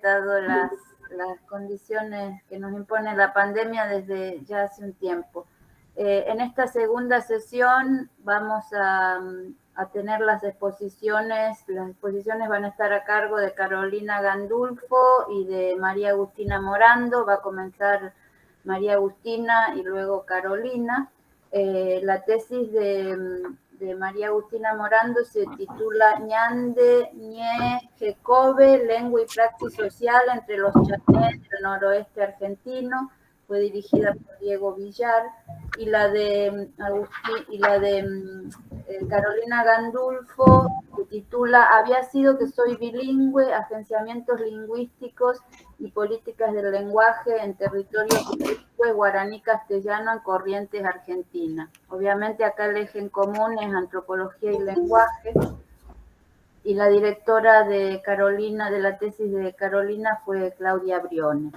dado las condiciones que nos impone la pandemia desde ya hace un tiempo. En esta segunda sesión vamos a tener las exposiciones van a estar a cargo de Carolina Gandulfo y de María Agustina Morando. Va a comenzar María Agustina y luego Carolina. La tesis de María Agustina Morando se titula Ñande, Ñe, Jecove, Lengua y Praxis Social entre los chanés del noroeste argentino. Fue dirigida por Diego Villar. Y la de Carolina Gandulfo se titula Había sido que soy bilingüe, agenciamientos lingüísticos y políticas del lenguaje en territorio bilingüe guaraní-castellano en Corrientes, Argentina. Obviamente acá el eje en común es antropología y lenguaje, y la directora de la tesis de Carolina fue Claudia Briones.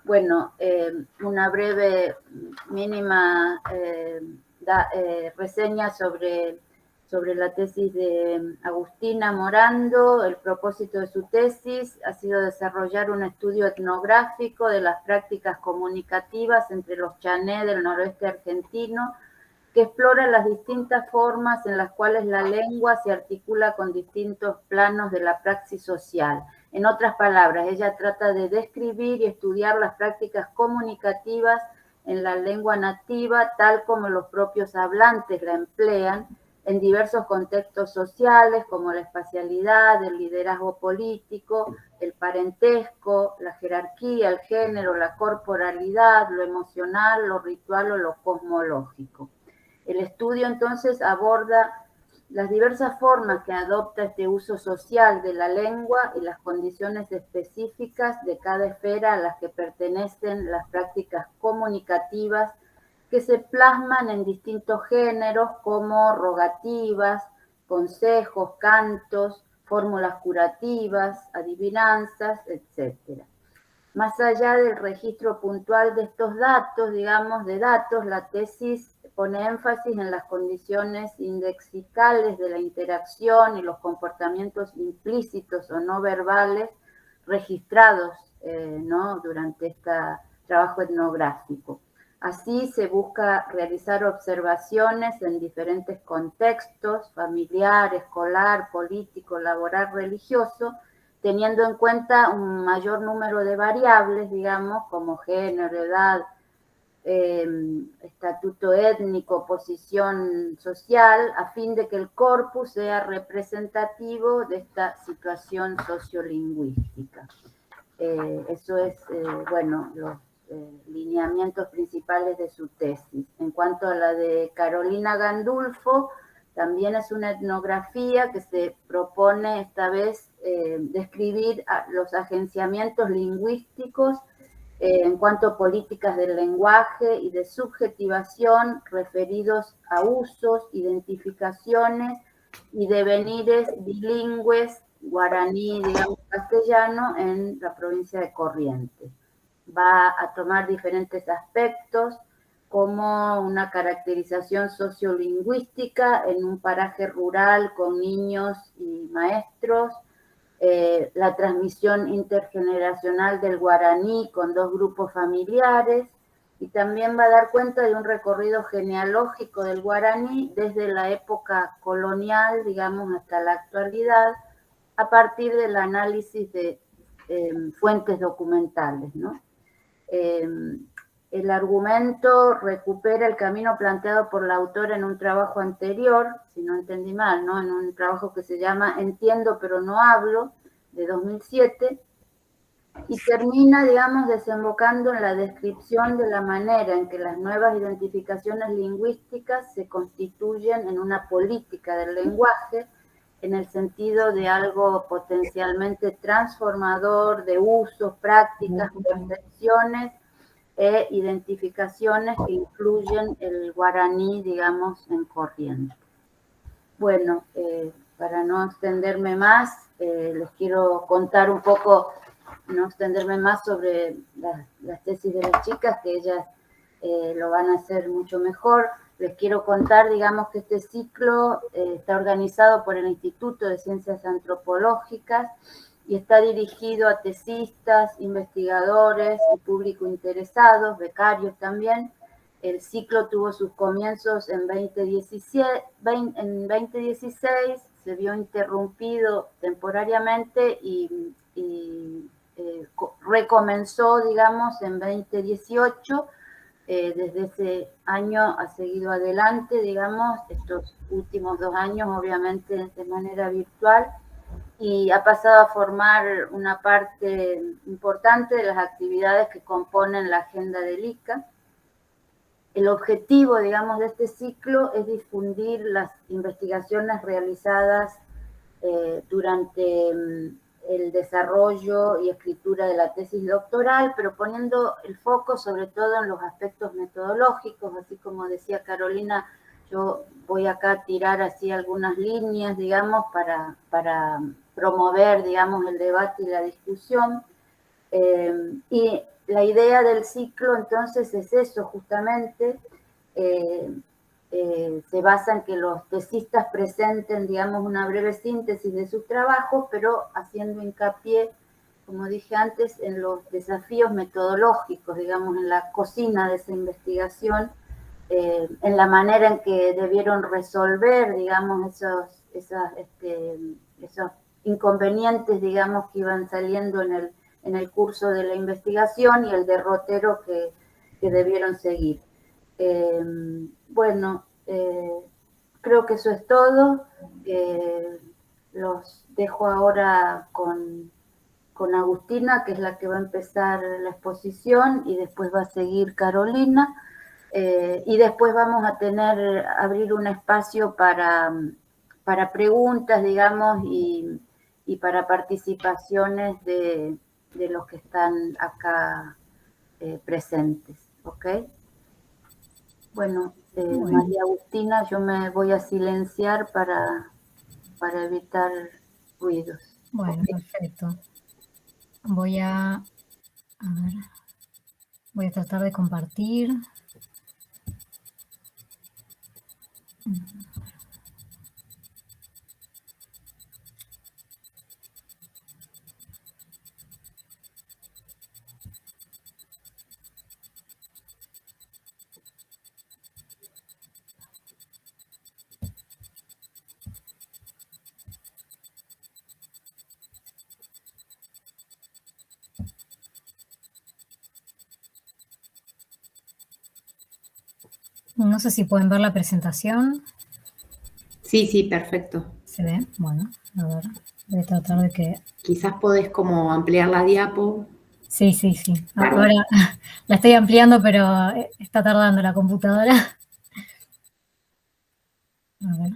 Bueno, una breve mínima reseña sobre la tesis de Agustina Morando. El propósito de su tesis ha sido desarrollar un estudio etnográfico de las prácticas comunicativas entre los chané del noroeste argentino, que explora las distintas formas en las cuales la lengua se articula con distintos planos de la praxis social. En otras palabras, ella trata de describir y estudiar las prácticas comunicativas en la lengua nativa, tal como los propios hablantes la emplean en diversos contextos sociales, como la espacialidad, el liderazgo político, el parentesco, la jerarquía, el género, la corporalidad, lo emocional, lo ritual o lo cosmológico. El estudio entonces aborda las diversas formas que adopta este uso social de la lengua y las condiciones específicas de cada esfera a las que pertenecen las prácticas comunicativas, que se plasman en distintos géneros como rogativas, consejos, cantos, fórmulas curativas, adivinanzas, etc. Más allá del registro puntual de estos datos, la tesis pone énfasis en las condiciones indexicales de la interacción y los comportamientos implícitos o no verbales registrados durante este trabajo etnográfico. Así se busca realizar observaciones en diferentes contextos, familiar, escolar, político, laboral, religioso, teniendo en cuenta un mayor número de variables, como género, edad, estatuto étnico, posición social, a fin de que el corpus sea representativo de esta situación sociolingüística. Eso es, los lineamientos principales de su tesis. En cuanto a la de Carolina Gandulfo, también es una etnografía que se propone esta vez describir los agenciamientos lingüísticos en cuanto a políticas del lenguaje y de subjetivación referidos a usos, identificaciones y devenires bilingües guaraní, castellano, en la provincia de Corrientes. Va a tomar diferentes aspectos, como una caracterización sociolingüística en un paraje rural con niños y maestros, la transmisión intergeneracional del guaraní con 2 grupos familiares, y también va a dar cuenta de un recorrido genealógico del guaraní desde la época colonial, hasta la actualidad, a partir del análisis de fuentes documentales, ¿no? El argumento recupera el camino planteado por la autora en un trabajo anterior, si no entendí mal, ¿no? En un trabajo que se llama Entiendo pero no hablo, de 2007, y termina, desembocando en la descripción de la manera en que las nuevas identificaciones lingüísticas se constituyen en una política del lenguaje, en el sentido de algo potencialmente transformador de usos, prácticas, percepciones e identificaciones que incluyen el guaraní, en Corrientes. Bueno, para no extenderme más, les quiero contar un poco, no extenderme más sobre las tesis de las chicas, que ellas lo van a hacer mucho mejor. Les quiero contar, que este ciclo está organizado por el Instituto de Ciencias Antropológicas y está dirigido a tesistas, investigadores y público interesados, becarios también. El ciclo tuvo sus comienzos en 2016, se vio interrumpido temporariamente y recomenzó, digamos, en 2018. Desde ese año ha seguido adelante, digamos, estos últimos 2 años, obviamente, de manera virtual, y ha pasado a formar una parte importante de las actividades que componen la agenda del ICA. El objetivo, digamos, de este ciclo es difundir las investigaciones realizadas durante el desarrollo y escritura de la tesis doctoral, pero poniendo el foco sobre todo en los aspectos metodológicos, así como decía Carolina, yo voy acá a tirar así algunas líneas, digamos, para promover, digamos, el debate y la discusión. Y la idea del ciclo entonces es eso, justamente, se basa en que los tesistas presenten, digamos, una breve síntesis de sus trabajos, pero haciendo hincapié, como dije antes, en los desafíos metodológicos, digamos, en la cocina de esa investigación, en la manera en que debieron resolver, digamos, esos inconvenientes, digamos, que iban saliendo en el curso de la investigación y el derrotero que debieron seguir. Bueno, creo que eso es todo. Los dejo ahora con Agustina, que es la que va a empezar la exposición, y después va a seguir Carolina. Y después vamos a abrir un espacio para preguntas, digamos, y para participaciones de los que están acá presentes, ¿ok? Bueno, María Agustina, yo me voy a silenciar para evitar ruidos. Bueno, ¿okay? Perfecto. Voy a tratar de compartir. No sé si pueden ver la presentación. Sí, perfecto. ¿Se ve? Bueno, a ver, voy a tratar de que... Quizás podés como ampliar la diapo. Sí. Claro. Ahora la estoy ampliando, pero está tardando la computadora. A ver.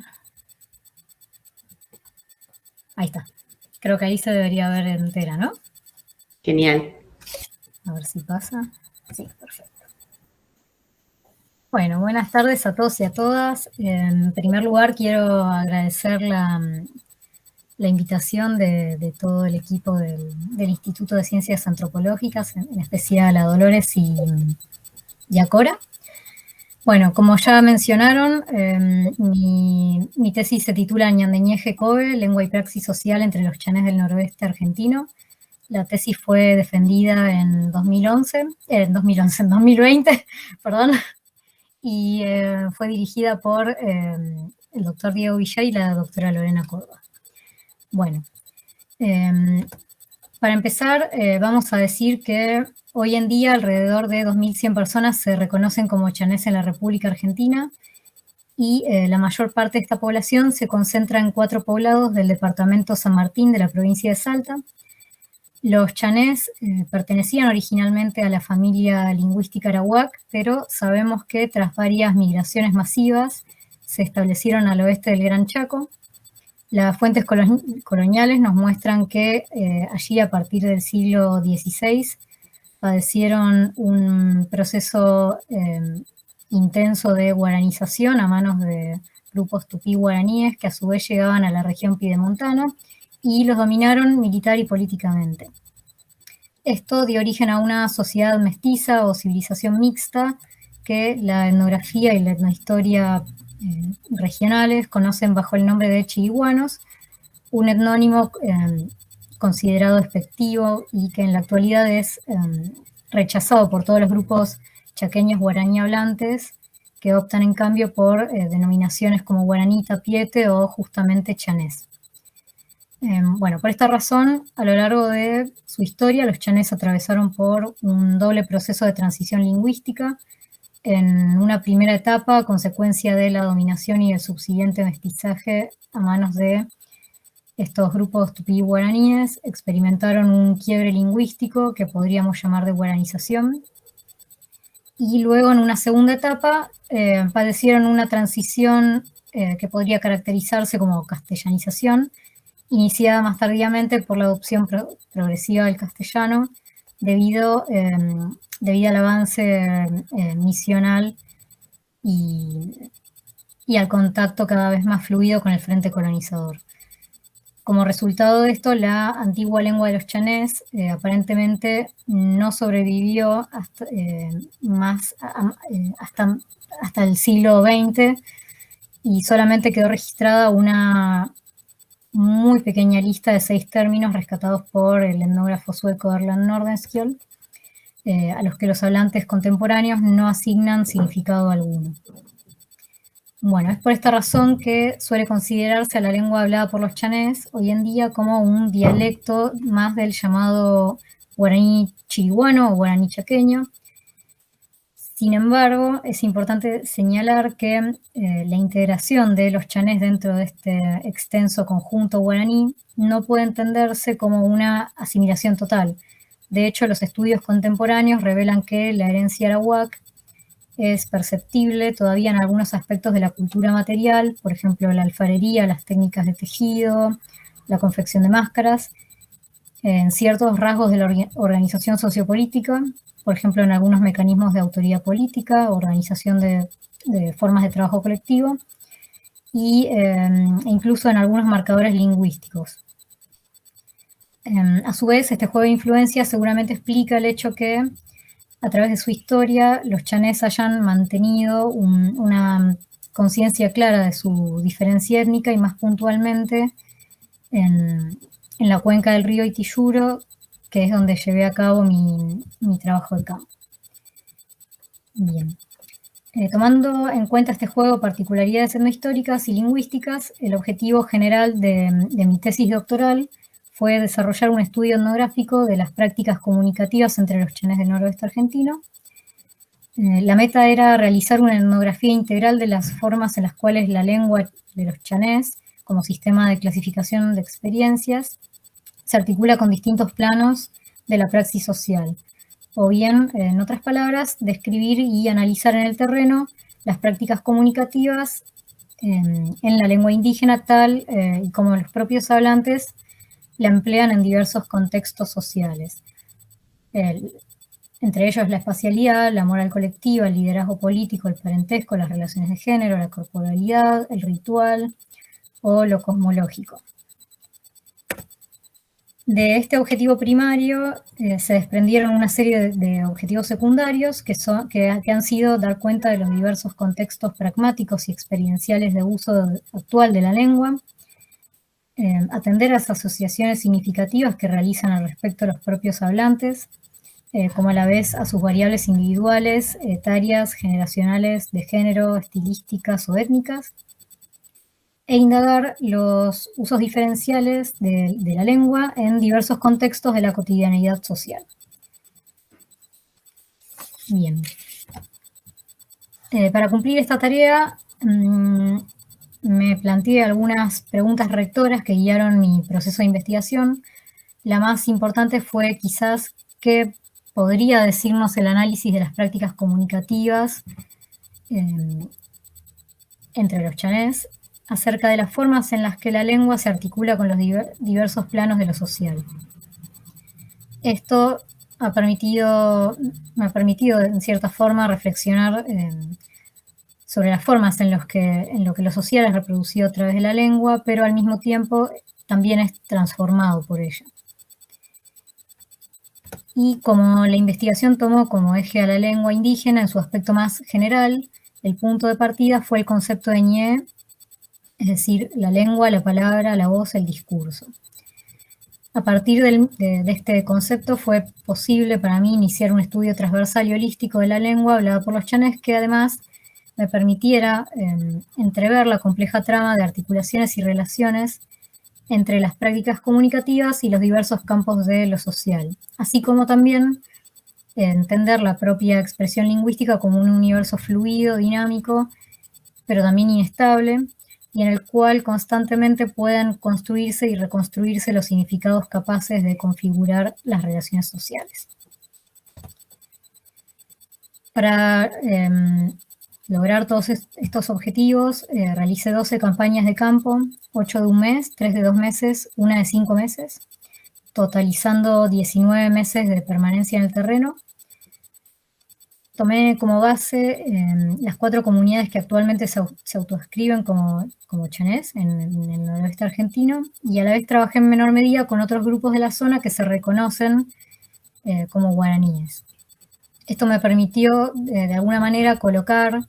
Ahí está. Creo que ahí se debería ver entera, ¿no? Genial. A ver si pasa. Sí, perfecto. Bueno, buenas tardes a todos y a todas. En primer lugar, quiero agradecer la invitación de todo el equipo del Instituto de Ciencias Antropológicas, en especial a Dolores y a Cora. Bueno, como ya mencionaron, mi tesis se titula Ñandeñeje Cobe, lengua y praxis social entre los chanés del noroeste argentino. La tesis fue defendida en 2020, perdón, y fue dirigida por el doctor Diego Villar y la doctora Lorena Córdoba. Bueno, para empezar, vamos a decir que hoy en día alrededor de 2.100 personas se reconocen como chanés en la República Argentina y la mayor parte de esta población se concentra en 4 poblados del departamento San Martín de la provincia de Salta. Los chanés pertenecían originalmente a la familia lingüística arawak, pero sabemos que tras varias migraciones masivas se establecieron al oeste del Gran Chaco. Las fuentes coloniales nos muestran que allí a partir del siglo XVI padecieron un proceso intenso de guaranización a manos de grupos tupí guaraníes que a su vez llegaban a la región piedemontana y los dominaron militar y políticamente. Esto dio origen a una sociedad mestiza o civilización mixta que la etnografía y la etnohistoria regionales conocen bajo el nombre de chiriguanos, un etnónimo considerado despectivo y que en la actualidad es rechazado por todos los grupos chaqueños guaraní hablantes, que optan en cambio por denominaciones como guaraní tapiete o justamente chanés. Bueno, por esta razón, a lo largo de su historia, los chanés atravesaron por un doble proceso de transición lingüística. En una primera etapa, a consecuencia de la dominación y el subsiguiente mestizaje a manos de estos grupos tupí guaraníes, experimentaron un quiebre lingüístico que podríamos llamar de guaranización. Y luego, en una segunda etapa, padecieron una transición que podría caracterizarse como castellanización, iniciada más tardíamente por la adopción progresiva del castellano, debido al avance misional y al contacto cada vez más fluido con el frente colonizador. Como resultado de esto, la antigua lengua de los chanés aparentemente no sobrevivió hasta el siglo XX y solamente quedó registrada una muy pequeña lista de 6 términos rescatados por el etnógrafo sueco Erland Nordenskiöld, a los que los hablantes contemporáneos no asignan significado alguno. Bueno, es por esta razón que suele considerarse a la lengua hablada por los chanés hoy en día como un dialecto más del llamado guaraní chiriguano o guaraní chaqueño. Sin embargo, es importante señalar que la integración de los chanés dentro de este extenso conjunto guaraní no puede entenderse como una asimilación total. De hecho, los estudios contemporáneos revelan que la herencia arawak es perceptible todavía en algunos aspectos de la cultura material, por ejemplo, la alfarería, las técnicas de tejido, la confección de máscaras, en ciertos rasgos de la organización sociopolítica, por ejemplo, en algunos mecanismos de autoridad política, organización de formas de trabajo colectivo, e incluso en algunos marcadores lingüísticos. A su vez, este juego de influencias seguramente explica el hecho que, a través de su historia, los chanés hayan mantenido una conciencia clara de su diferencia étnica y más puntualmente en la cuenca del río Itiyuro, que es donde llevé a cabo mi trabajo de campo. Bien. Tomando en cuenta este juego particularidades etnohistóricas y lingüísticas, el objetivo general de mi tesis doctoral fue desarrollar un estudio etnográfico de las prácticas comunicativas entre los chanés del noroeste argentino. La meta era realizar una etnografía integral de las formas en las cuales la lengua de los chanés, como sistema de clasificación de experiencias, se articula con distintos planos de la praxis social. O bien, en otras palabras, describir y analizar en el terreno las prácticas comunicativas en la lengua indígena tal y como los propios hablantes la emplean en diversos contextos sociales. Entre ellos la espacialidad, la moral colectiva, el liderazgo político, el parentesco, las relaciones de género, la corporalidad, el ritual o lo cosmológico. De este objetivo primario se desprendieron una serie de objetivos secundarios que han sido dar cuenta de los diversos contextos pragmáticos y experienciales de uso actual de la lengua, atender a las asociaciones significativas que realizan al respecto los propios hablantes, como a la vez a sus variables individuales, etarias, generacionales, de género, estilísticas o étnicas, e indagar los usos diferenciales de la lengua en diversos contextos de la cotidianeidad social. Bien. Para cumplir esta tarea, me planteé algunas preguntas rectoras que guiaron mi proceso de investigación. La más importante fue quizás qué podría decirnos el análisis de las prácticas comunicativas entre los chanés acerca de las formas en las que la lengua se articula con los diversos planos de lo social. Esto me ha permitido en cierta forma reflexionar sobre las formas en lo que lo social es reproducido a través de la lengua, pero al mismo tiempo también es transformado por ella. Y como la investigación tomó como eje a la lengua indígena en su aspecto más general, el punto de partida fue el concepto de ñe, es decir, la lengua, la palabra, la voz, el discurso. A partir de este concepto fue posible para mí iniciar un estudio transversal y holístico de la lengua hablada por los chanés que además me permitiera entrever la compleja trama de articulaciones y relaciones entre las prácticas comunicativas y los diversos campos de lo social, así como también entender la propia expresión lingüística como un universo fluido, dinámico, pero también inestable, y en el cual constantemente puedan construirse y reconstruirse los significados capaces de configurar las relaciones sociales. Para lograr todos estos objetivos, realicé 12 campañas de campo, 8 de un mes, 3 de 2 meses, 1 de 5 meses, totalizando 19 meses de permanencia en el terreno. Tomé como base las 4 comunidades que actualmente se autodescriben como chanés en el noroeste argentino, y a la vez trabajé en menor medida con otros grupos de la zona que se reconocen como guaraníes. Esto me permitió de alguna manera colocar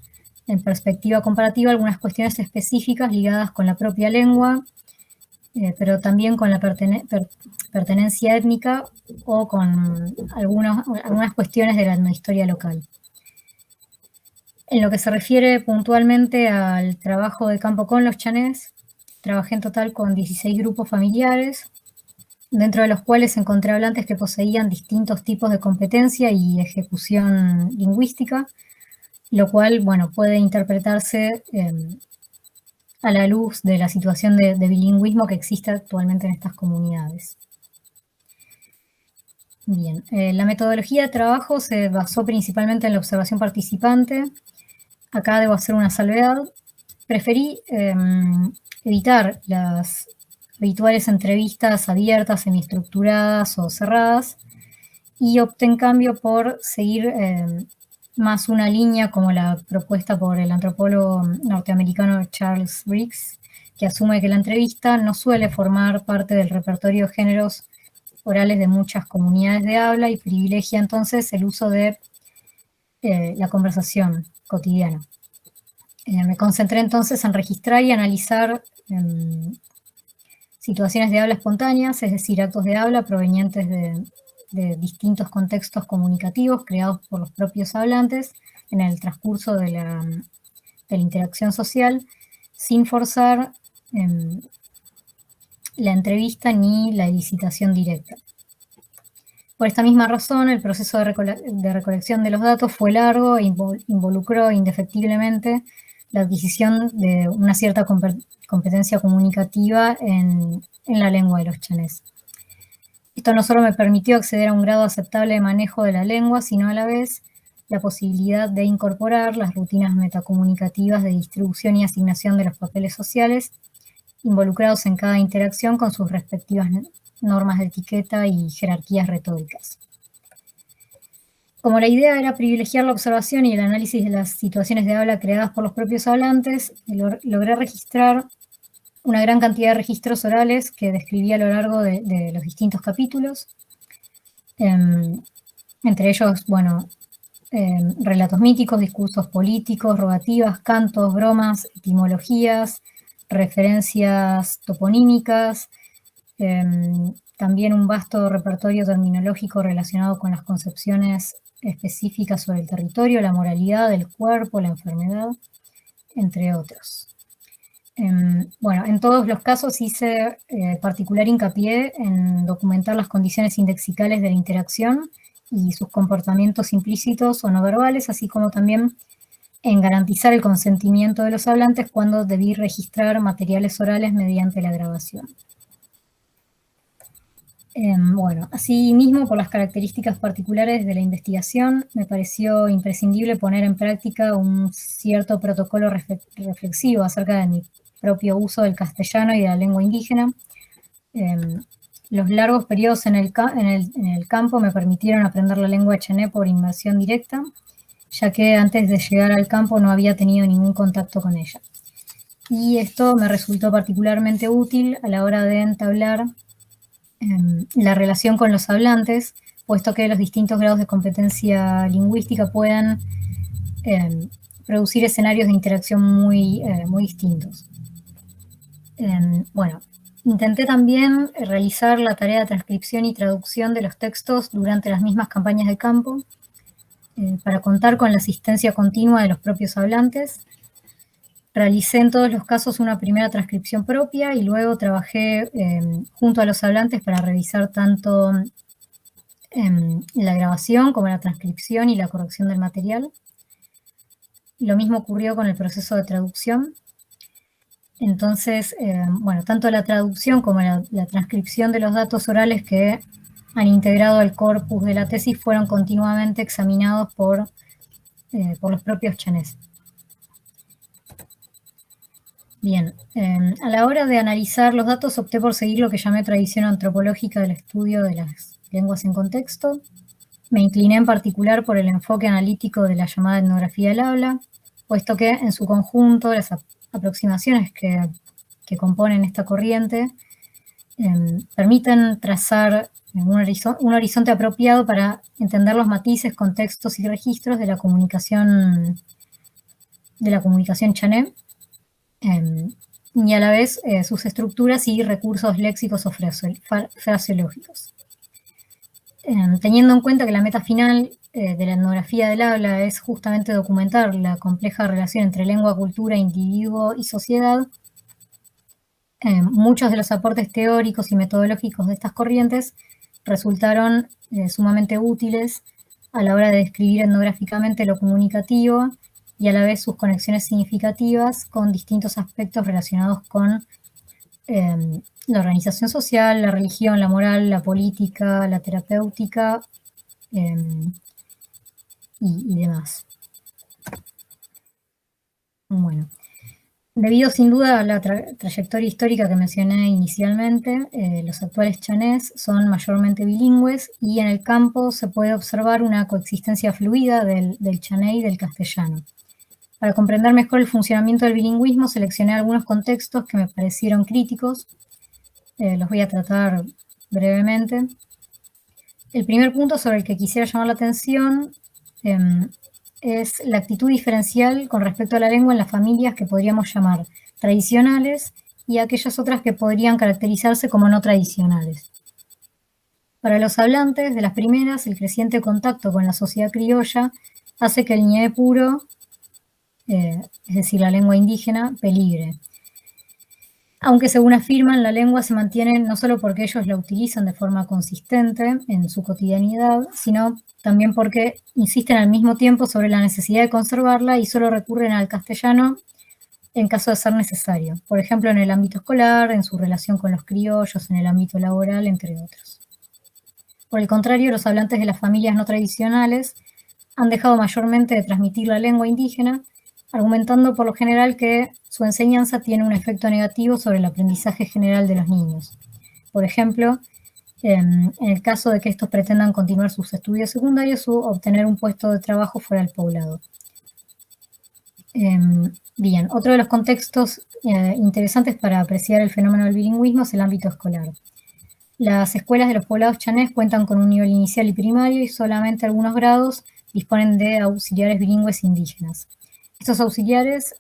en perspectiva comparativa algunas cuestiones específicas ligadas con la propia lengua, pero también con la pertenencia étnica o con algunas cuestiones de la historia local. En lo que se refiere puntualmente al trabajo de campo con los chanés, trabajé en total con 16 grupos familiares, dentro de los cuales encontré hablantes que poseían distintos tipos de competencia y ejecución lingüística, lo cual, bueno, puede interpretarse a la luz de la situación de bilingüismo que existe actualmente en estas comunidades. Bien, la metodología de trabajo se basó principalmente en la observación participante. Acá debo hacer una salvedad. Preferí evitar las habituales entrevistas abiertas, semiestructuradas o cerradas, y opté en cambio por seguir más una línea como la propuesta por el antropólogo norteamericano Charles Briggs, que asume que la entrevista no suele formar parte del repertorio de géneros orales de muchas comunidades de habla y privilegia entonces el uso de la conversación cotidiana. Me concentré entonces en registrar y analizar situaciones de habla espontáneas, es decir, actos de habla provenientes de distintos contextos comunicativos creados por los propios hablantes en el transcurso de la interacción social, sin forzar la entrevista ni la elicitación directa. Por esta misma razón, el proceso de recolección de los datos fue largo e involucró indefectiblemente la adquisición de una cierta competencia comunicativa en la lengua de los chanés. Esto no solo me permitió acceder a un grado aceptable de manejo de la lengua, sino a la vez la posibilidad de incorporar las rutinas metacomunicativas de distribución y asignación de los papeles sociales involucrados en cada interacción con sus respectivas normas de etiqueta y jerarquías retóricas. Como la idea era privilegiar la observación y el análisis de las situaciones de habla creadas por los propios hablantes, logré registrar una gran cantidad de registros orales que describí a lo largo de los distintos capítulos. Entre ellos, bueno, relatos míticos, discursos políticos, rogativas, cantos, bromas, etimologías, referencias toponímicas, también un vasto repertorio terminológico relacionado con las concepciones específicas sobre el territorio, la moralidad, el cuerpo, la enfermedad, entre otros. Bueno, en todos los casos hice particular hincapié en documentar las condiciones indexicales de la interacción y sus comportamientos implícitos o no verbales, así como también en garantizar el consentimiento de los hablantes cuando debí registrar materiales orales mediante la grabación. Bueno, asimismo, por las características particulares de la investigación, me pareció imprescindible poner en práctica un cierto protocolo reflexivo acerca de mi propio uso del castellano y de la lengua indígena. Los largos periodos en el campo me permitieron aprender la lengua chané por inmersión directa, ya que antes de llegar al campo no había tenido ningún contacto con ella. Y esto me resultó particularmente útil a la hora de entablar la relación con los hablantes, puesto que los distintos grados de competencia lingüística pueden producir escenarios de interacción muy distintos. Bueno, Intenté también realizar la tarea de transcripción y traducción de los textos durante las mismas campañas de campo, para contar con la asistencia continua de los propios hablantes. Realicé en todos los casos una primera transcripción propia y luego trabajé junto a los hablantes para revisar tanto la grabación como la transcripción y la corrección del material. Lo mismo ocurrió con el proceso de traducción. Entonces, bueno, tanto la traducción como la transcripción de los datos orales que han integrado el corpus de la tesis fueron continuamente examinados por los propios chanés. Bien, a la hora de analizar los datos opté por seguir lo que llamé tradición antropológica del estudio de las lenguas en contexto. Me incliné en particular por el enfoque analítico de la llamada etnografía del habla, puesto que en su conjunto las aproximaciones que componen esta corriente permiten trazar un horizonte apropiado para entender los matices, contextos y registros de la comunicación chané, y a la vez sus estructuras y recursos léxicos o fraseológicos. Teniendo en cuenta que la meta final de la etnografía del habla es justamente documentar la compleja relación entre lengua, cultura, individuo y sociedad, muchos de los aportes teóricos y metodológicos de estas corrientes resultaron sumamente útiles a la hora de describir etnográficamente lo comunicativo y a la vez sus conexiones significativas con distintos aspectos relacionados con la organización social, la religión, la moral, la política, la terapéutica y demás. Bueno, debido sin duda a la trayectoria histórica que mencioné inicialmente, los actuales chanés son mayormente bilingües y en el campo se puede observar una coexistencia fluida del chané y del castellano. Para comprender mejor el funcionamiento del bilingüismo, seleccioné algunos contextos que me parecieron críticos. Los voy a tratar brevemente. El primer punto sobre el que quisiera llamar la atención es la actitud diferencial con respecto a la lengua en las familias que podríamos llamar tradicionales y aquellas otras que podrían caracterizarse como no tradicionales. Para los hablantes de las primeras, el creciente contacto con la sociedad criolla hace que el ñe puro, es decir, la lengua indígena, peligre. Aunque según afirman, la lengua se mantiene no solo porque ellos la utilizan de forma consistente en su cotidianidad, sino también porque insisten al mismo tiempo sobre la necesidad de conservarla y solo recurren al castellano en caso de ser necesario. Por ejemplo, en el ámbito escolar, en su relación con los criollos, en el ámbito laboral, entre otros. Por el contrario, los hablantes de las familias no tradicionales han dejado mayormente de transmitir la lengua indígena, argumentando por lo general que su enseñanza tiene un efecto negativo sobre el aprendizaje general de los niños. Por ejemplo, en el caso de que estos pretendan continuar sus estudios secundarios o obtener un puesto de trabajo fuera del poblado. Bien, otro de los contextos interesantes para apreciar el fenómeno del bilingüismo es el ámbito escolar. Las escuelas de los poblados chanés cuentan con un nivel inicial y primario y solamente algunos grados disponen de auxiliares bilingües indígenas. Estos auxiliares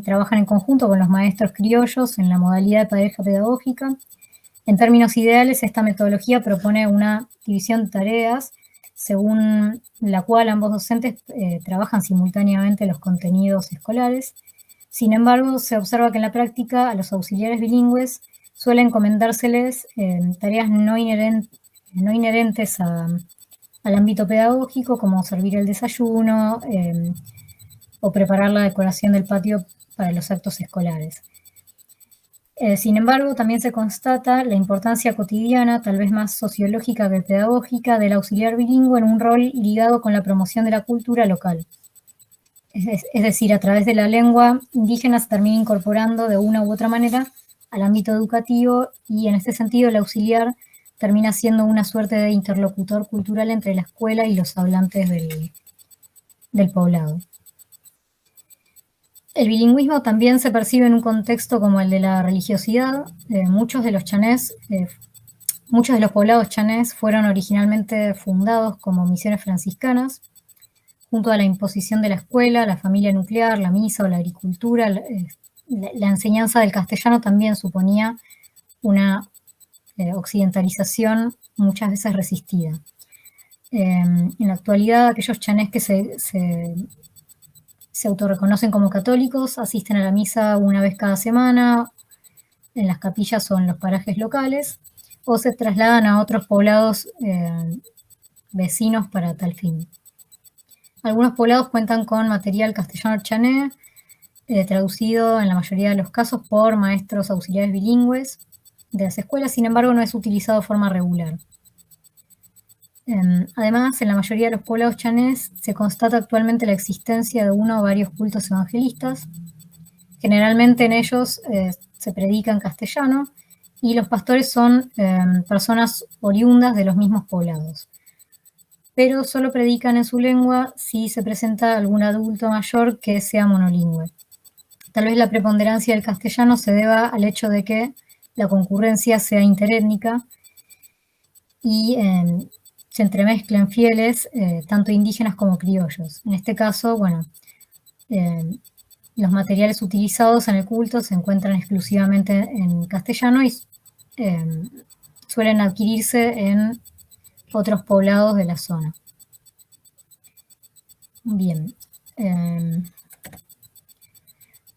trabajan en conjunto con los maestros criollos en la modalidad de pareja pedagógica. En términos ideales, esta metodología propone una división de tareas según la cual ambos docentes trabajan simultáneamente los contenidos escolares. Sin embargo, se observa que en la práctica a los auxiliares bilingües suelen encomendárseles tareas no inherentes al ámbito pedagógico, como servir el desayuno, o preparar la decoración del patio para los actos escolares. Sin embargo, también se constata la importancia cotidiana, tal vez más sociológica que pedagógica, del auxiliar bilingüe en un rol ligado con la promoción de la cultura local. Es decir, a través de la lengua indígena se termina incorporando de una u otra manera al ámbito educativo y en este sentido el auxiliar termina siendo una suerte de interlocutor cultural entre la escuela y los hablantes del poblado. El bilingüismo también se percibe en un contexto como el de la religiosidad. Muchos de los poblados chanés fueron originalmente fundados como misiones franciscanas. Junto a la imposición de la escuela, la familia nuclear, la misa o la agricultura, la enseñanza del castellano también suponía una occidentalización muchas veces resistida. En la actualidad, aquellos chanés que se autorreconocen como católicos asisten a la misa una vez cada semana en las capillas o en los parajes locales, o se trasladan a otros poblados vecinos para tal fin. Algunos poblados cuentan con material castellano chané, traducido en la mayoría de los casos por maestros auxiliares bilingües de las escuelas, sin embargo no es utilizado de forma regular. Además, en la mayoría de los poblados chanés se constata actualmente la existencia de uno o varios cultos evangelistas. Generalmente en ellos se predica en castellano y los pastores son personas oriundas de los mismos poblados. Pero solo predican en su lengua si se presenta algún adulto mayor que sea monolingüe. Tal vez la preponderancia del castellano se deba al hecho de que la concurrencia sea interétnica y se entremezclen fieles, tanto indígenas como criollos. En este caso, bueno, los materiales utilizados en el culto se encuentran exclusivamente en castellano y suelen adquirirse en otros poblados de la zona. Bien.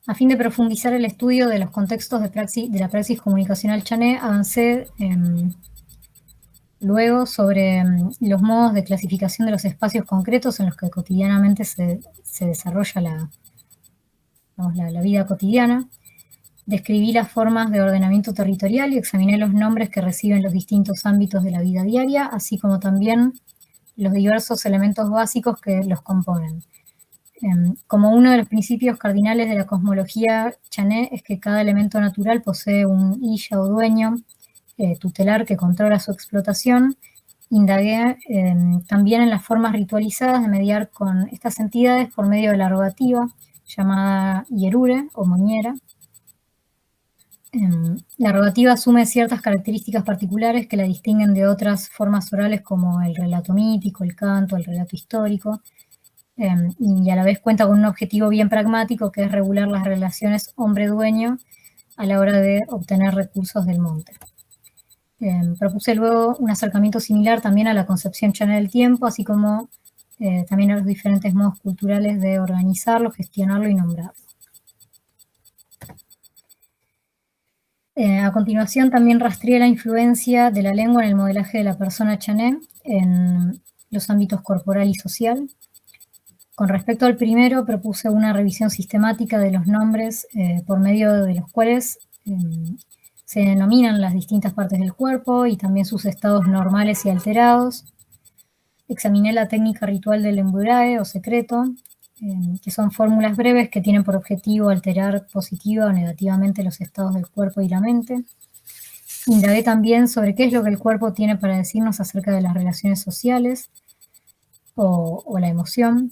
A fin de profundizar el estudio de los contextos de la praxis comunicacional chané, avancé luego sobre los modos de clasificación de los espacios concretos en los que cotidianamente se desarrolla la vida cotidiana. Describí las formas de ordenamiento territorial y examiné los nombres que reciben los distintos ámbitos de la vida diaria, así como también los diversos elementos básicos que los componen. Como uno de los principios cardinales de la cosmología chané es que cada elemento natural posee un illa o dueño tutelar que controla su explotación, indagué también en las formas ritualizadas de mediar con estas entidades por medio de la rogativa, llamada hierure o moñera. La rogativa asume ciertas características particulares que la distinguen de otras formas orales como el relato mítico, el canto, el relato histórico, y a la vez cuenta con un objetivo bien pragmático que es regular las relaciones hombre-dueño a la hora de obtener recursos del monte. Propuse luego un acercamiento similar también a la concepción chané del tiempo, así como también a los diferentes modos culturales de organizarlo, gestionarlo y nombrarlo. A continuación también rastreé la influencia de la lengua en el modelaje de la persona chané en los ámbitos corporal y social. Con respecto al primero, propuse una revisión sistemática de los nombres por medio de los cuales se denominan las distintas partes del cuerpo y también sus estados normales y alterados. Examiné la técnica ritual del emburae o secreto, que son fórmulas breves que tienen por objetivo alterar positiva o negativamente los estados del cuerpo y la mente. Indagué también sobre qué es lo que el cuerpo tiene para decirnos acerca de las relaciones sociales o la emoción.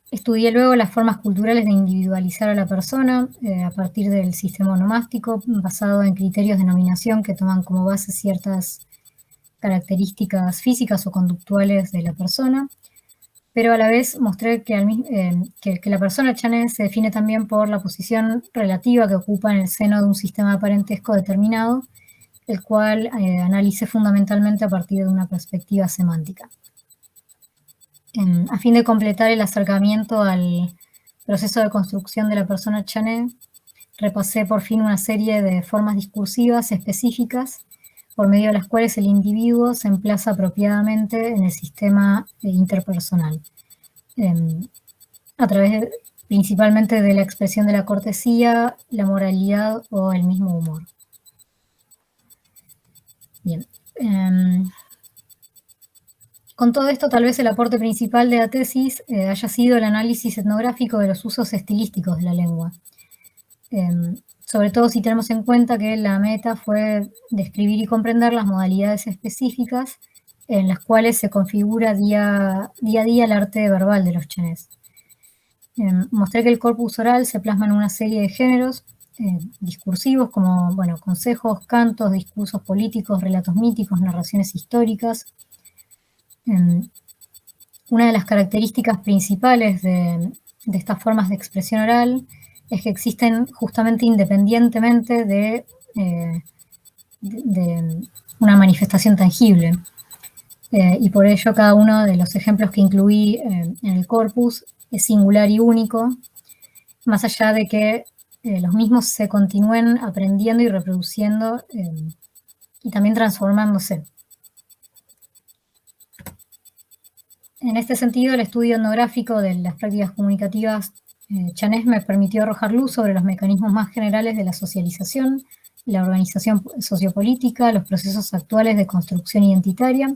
Estudié luego las formas culturales de individualizar a la persona a partir del sistema onomástico, basado en criterios de nominación que toman como base ciertas características físicas o conductuales de la persona, pero a la vez mostré que la persona chané se define también por la posición relativa que ocupa en el seno de un sistema de parentesco determinado, el cual analicé fundamentalmente a partir de una perspectiva semántica. A fin de completar el acercamiento al proceso de construcción de la persona chané, repasé por fin una serie de formas discursivas específicas por medio de las cuales el individuo se emplaza apropiadamente en el sistema interpersonal, a través principalmente de la expresión de la cortesía, la moralidad o el mismo humor. Bien. Con todo esto, tal vez el aporte principal de la tesis haya sido el análisis etnográfico de los usos estilísticos de la lengua. Sobre todo si tenemos en cuenta que la meta fue describir y comprender las modalidades específicas en las cuales se configura día a día el arte verbal de los chanés. Mostré que el corpus oral se plasma en una serie de géneros discursivos como consejos, cantos, discursos políticos, relatos míticos, narraciones históricas. Una de las características principales de estas formas de expresión oral es que existen justamente independientemente de una manifestación tangible. Y por ello cada uno de los ejemplos que incluí en el corpus es singular y único, más allá de que los mismos se continúen aprendiendo y reproduciendo y también transformándose. En este sentido, el estudio etnográfico de las prácticas comunicativas chanés me permitió arrojar luz sobre los mecanismos más generales de la socialización, la organización sociopolítica, los procesos actuales de construcción identitaria.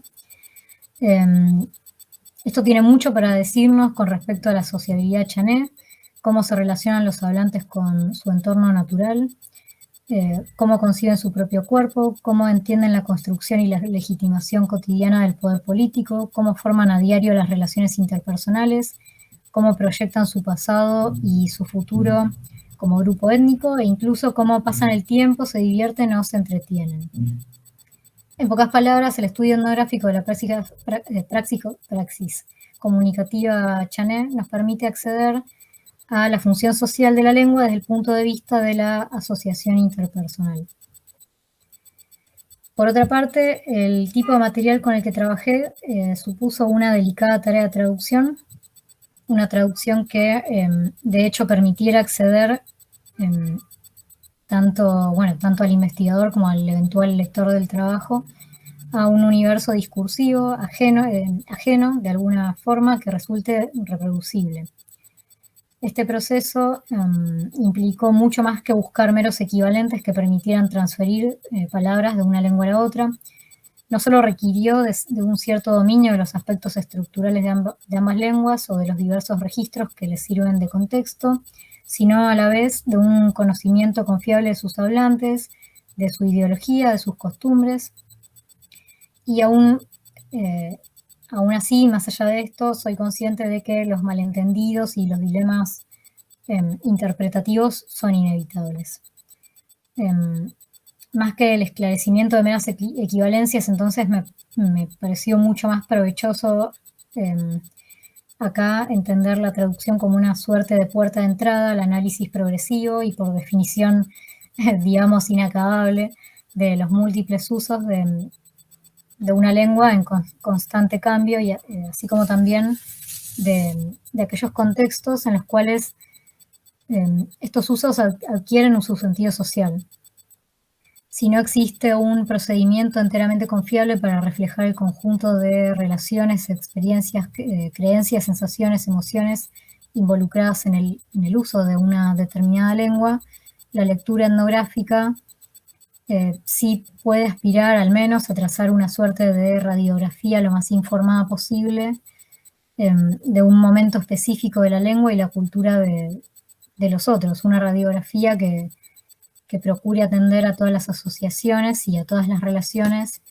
Esto tiene mucho para decirnos con respecto a la sociabilidad chané, cómo se relacionan los hablantes con su entorno natural, cómo conciben su propio cuerpo, cómo entienden la construcción y la legitimación cotidiana del poder político, cómo forman a diario las relaciones interpersonales, cómo proyectan su pasado y su futuro como grupo étnico, e incluso cómo pasan el tiempo, se divierten o se entretienen. En pocas palabras, el estudio etnográfico de la praxis comunicativa chané nos permite acceder a la función social de la lengua desde el punto de vista de la asociación interpersonal. Por otra parte, el tipo de material con el que trabajé supuso una delicada tarea de traducción, una traducción que de hecho permitiera acceder tanto al investigador como al eventual lector del trabajo a un universo discursivo ajeno de alguna forma que resulte reproducible. Este proceso implicó mucho más que buscar meros equivalentes que permitieran transferir palabras de una lengua a la otra. No solo requirió de un cierto dominio de los aspectos estructurales de ambas lenguas o de los diversos registros que les sirven de contexto, sino a la vez de un conocimiento confiable de sus hablantes, de su ideología, de sus costumbres. Y aún así, más allá de esto, soy consciente de que los malentendidos y los dilemas interpretativos son inevitables. Más que el esclarecimiento de meras equivalencias, entonces me pareció mucho más provechoso acá entender la traducción como una suerte de puerta de entrada al análisis progresivo y por definición, digamos, inacabable de los múltiples usos de una lengua en constante cambio, y así como también de aquellos contextos en los cuales estos usos adquieren su sentido social. Si no existe un procedimiento enteramente confiable para reflejar el conjunto de relaciones, experiencias, creencias, sensaciones, emociones involucradas en el uso de una determinada lengua, la lectura etnográfica sí puede aspirar al menos a trazar una suerte de radiografía lo más informada posible de un momento específico de la lengua y la cultura de los otros, una radiografía que procure atender a todas las asociaciones y a todas las relaciones,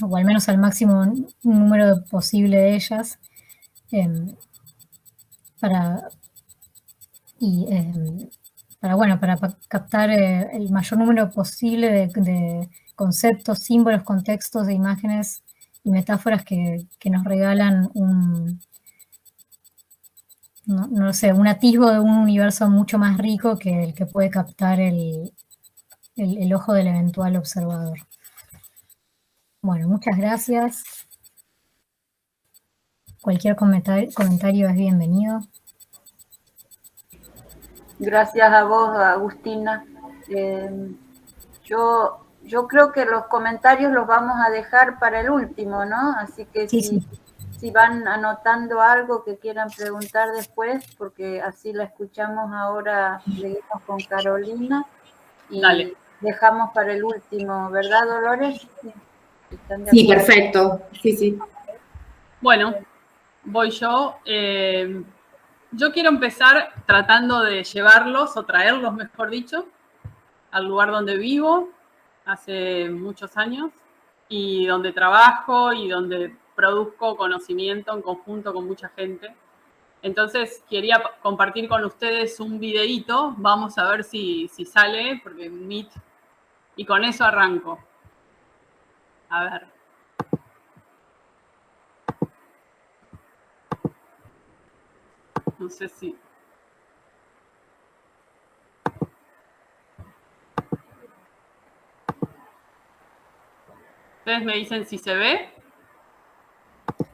o al menos al máximo número posible de ellas, para captar el mayor número posible de conceptos, símbolos, contextos, de imágenes y metáforas que nos regalan un atisbo de un universo mucho más rico que el que puede captar el ojo del eventual observador. Bueno, muchas gracias. Cualquier comentario es bienvenido. Gracias a vos, Agustina. Yo creo que los comentarios los vamos a dejar para el último, ¿no? Así que Sí. Si van anotando algo que quieran preguntar después, porque así la escuchamos ahora, seguimos con Carolina y Dale. Dejamos para el último, ¿verdad, Dolores? Sí, perfecto. Sí. Bueno, voy yo. Yo quiero empezar tratando de llevarlos, o traerlos, mejor dicho, al lugar donde vivo hace muchos años y donde trabajo y donde produzco conocimiento en conjunto con mucha gente. Entonces quería compartir con ustedes un videíto, vamos a ver si sale, porque Meet, y con eso arranco. A ver. No sé si... Ustedes me dicen si se ve.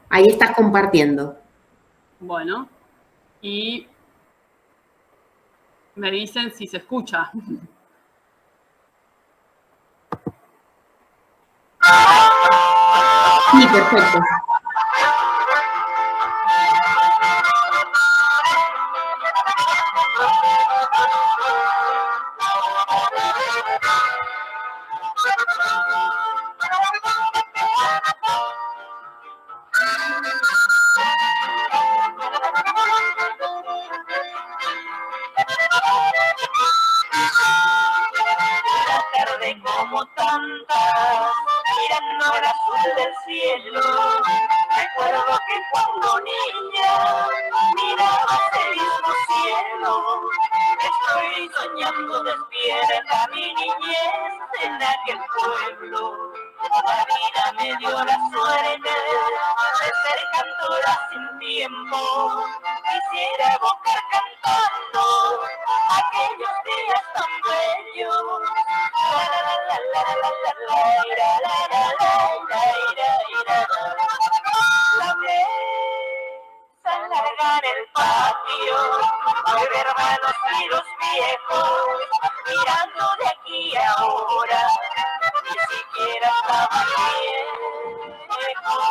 Ahí estás compartiendo. Bueno, y me dicen si se escucha. Sí, perfecto. La tarde como tantas, mirando el azul del cielo. Recuerdo que cuando niña miraba ese mismo cielo. Estoy soñando despierta mi niñez en aquel pueblo. La vida me dio la suerte de ser cantora sin tiempo. Quisiera evocar cantando aquellos días tan bellos. La mesa larga en el patio, 9 hermanos y los viejos, mirando de aquí a ahora, ni siquiera estaban viejos.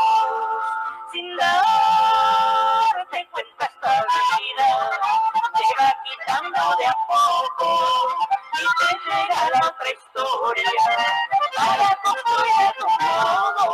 Sin darte cuenta esta vida te va quitando de a poco y te llega la otra historia para construir tu modo.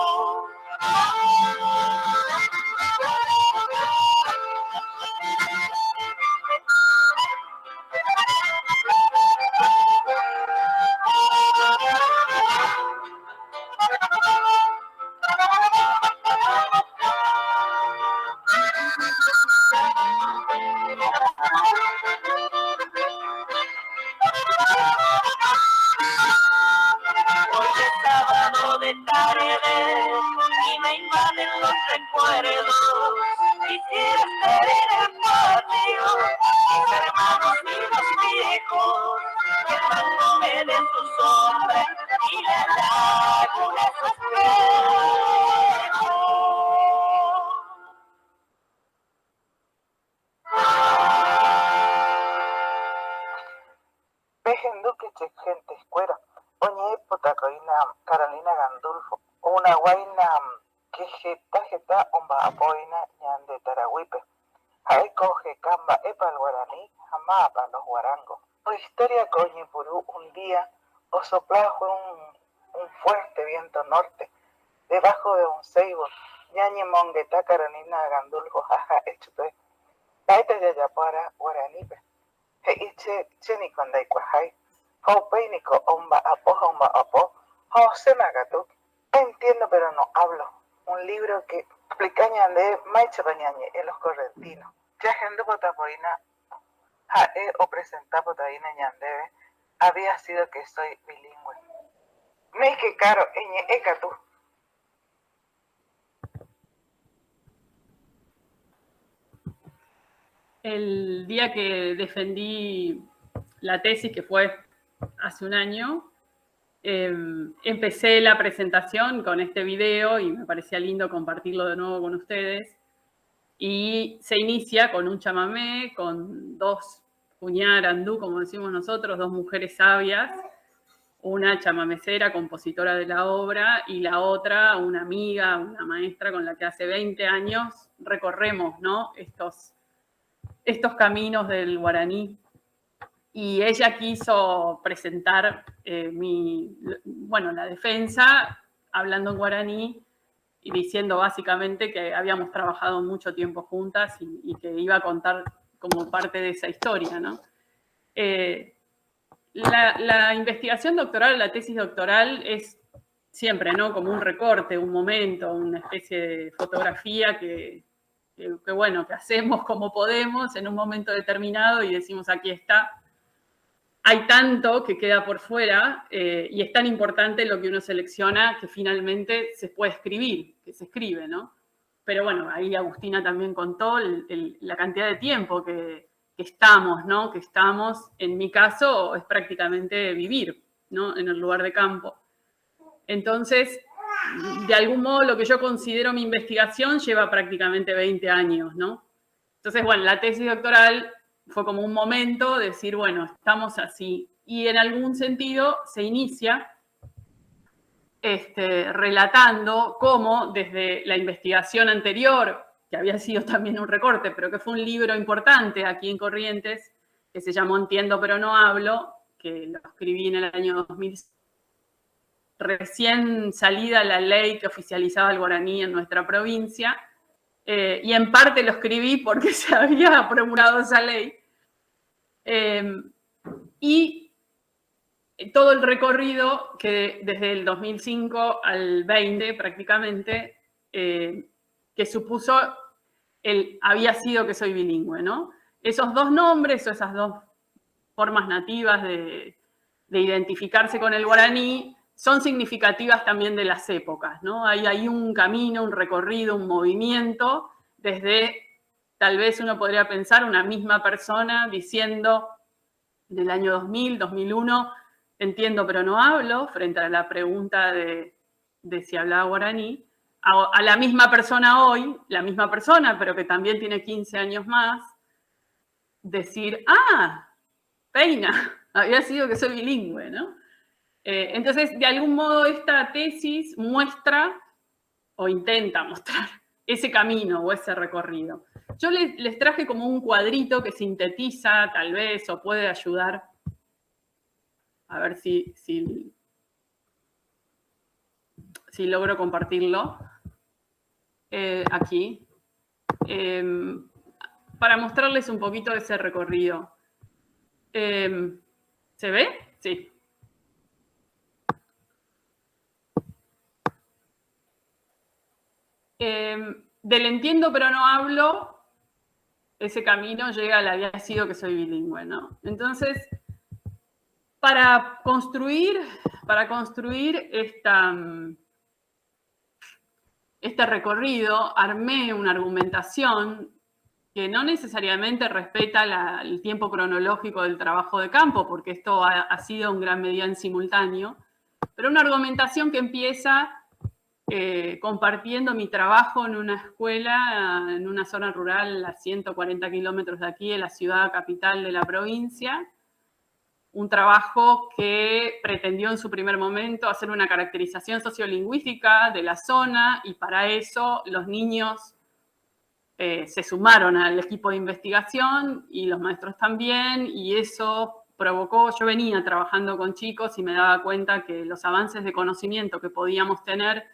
Hoy es sábado de tarde y me invaden los recuerdos. Quisiera estar en el patio, mis hermanos y los viejos, quedándome de su sombra y la laguna su espejo. Vejen duque gente escuera, oñe epota Carolina Gandulfo, una guaina que jeta omba apoina ñande tarahuipe, jaecoge camba epa el guaraní, jamapa los guarangos. Tu historia coñi purú un día, o soplajo un fuerte viento norte, debajo de un ceibo, ñañe mongueta Carolina Gandulfo, jaja, echute, taita yayapara guaranipe. Heiche chenikonday kwajay, Hopeinico omba apo, José Magatu. Entiendo pero no hablo. Un libro que explica de Maiche Bañañe en los correntinos. Ya gente potapoina, jae o presenta potaina ñandebe, había sido que soy bilingüe. Me que caro, eñe ekatu. El día que defendí la tesis, que fue hace un año, empecé la presentación con este video y me parecía lindo compartirlo de nuevo con ustedes. Y se inicia con un chamamé, con dos cuñar andú, como decimos nosotros, dos mujeres sabias, una chamamecera, compositora de la obra, y la otra, una amiga, una maestra con la que hace 20 años recorremos, ¿no?, estos caminos del guaraní. Y ella quiso presentar la defensa hablando en guaraní y diciendo básicamente que habíamos trabajado mucho tiempo juntas y que iba a contar como parte de esa historia, ¿no? La investigación doctoral, la tesis doctoral es siempre, ¿no?, como un recorte, un momento, una especie de fotografía que hacemos como podemos en un momento determinado y decimos aquí está. Hay tanto que queda por fuera y es tan importante lo que uno selecciona que finalmente se puede escribir, que se escribe, ¿no? Pero bueno, ahí Agustina también contó la cantidad de tiempo que estamos, ¿no? Que estamos, en mi caso, es prácticamente vivir, ¿no?, en el lugar de campo. Entonces, de algún modo lo que yo considero mi investigación lleva prácticamente 20 años, ¿no? Entonces, bueno, la tesis doctoral fue como un momento de decir, bueno, estamos así. Y en algún sentido se inicia relatando cómo desde la investigación anterior, que había sido también un recorte, pero que fue un libro importante aquí en Corrientes, que se llamó Entiendo pero no hablo, que lo escribí en el año 2000, recién salida la ley que oficializaba el guaraní en nuestra provincia, y en parte lo escribí porque se había promulgado esa ley, y todo el recorrido que desde el 2005 al 20 prácticamente, que supuso había sido que soy bilingüe, ¿no? Esos dos nombres o esas dos formas nativas de identificarse con el guaraní son significativas también de las épocas, ¿no? Hay un camino, un recorrido, un movimiento, desde, tal vez uno podría pensar, una misma persona diciendo en el año 2000, 2001, entiendo pero no hablo, frente a la pregunta de si hablaba guaraní, a la misma persona hoy, la misma persona, pero que también tiene 15 años más, decir, Peina, había sido que soy bilingüe, ¿no? Entonces, de algún modo, esta tesis muestra o intenta mostrar ese camino o ese recorrido. Yo les traje como un cuadrito que sintetiza, tal vez, o puede ayudar. A ver si logro compartirlo. Aquí. Para mostrarles un poquito ese recorrido. ¿Se ve? Sí. Del entiendo pero no hablo, ese camino llega al había sido que soy bilingüe, ¿no? Entonces, para construir este recorrido, armé una argumentación que no necesariamente respeta el tiempo cronológico del trabajo de campo, porque esto ha sido en gran medida en simultáneo, pero una argumentación que empieza compartiendo mi trabajo en una escuela, en una zona rural a 140 kilómetros de aquí, en la ciudad capital de la provincia. Un trabajo que pretendió en su primer momento hacer una caracterización sociolingüística de la zona, y para eso los niños se sumaron al equipo de investigación y los maestros también, y eso provocó, yo venía trabajando con chicos y me daba cuenta que los avances de conocimiento que podíamos tener,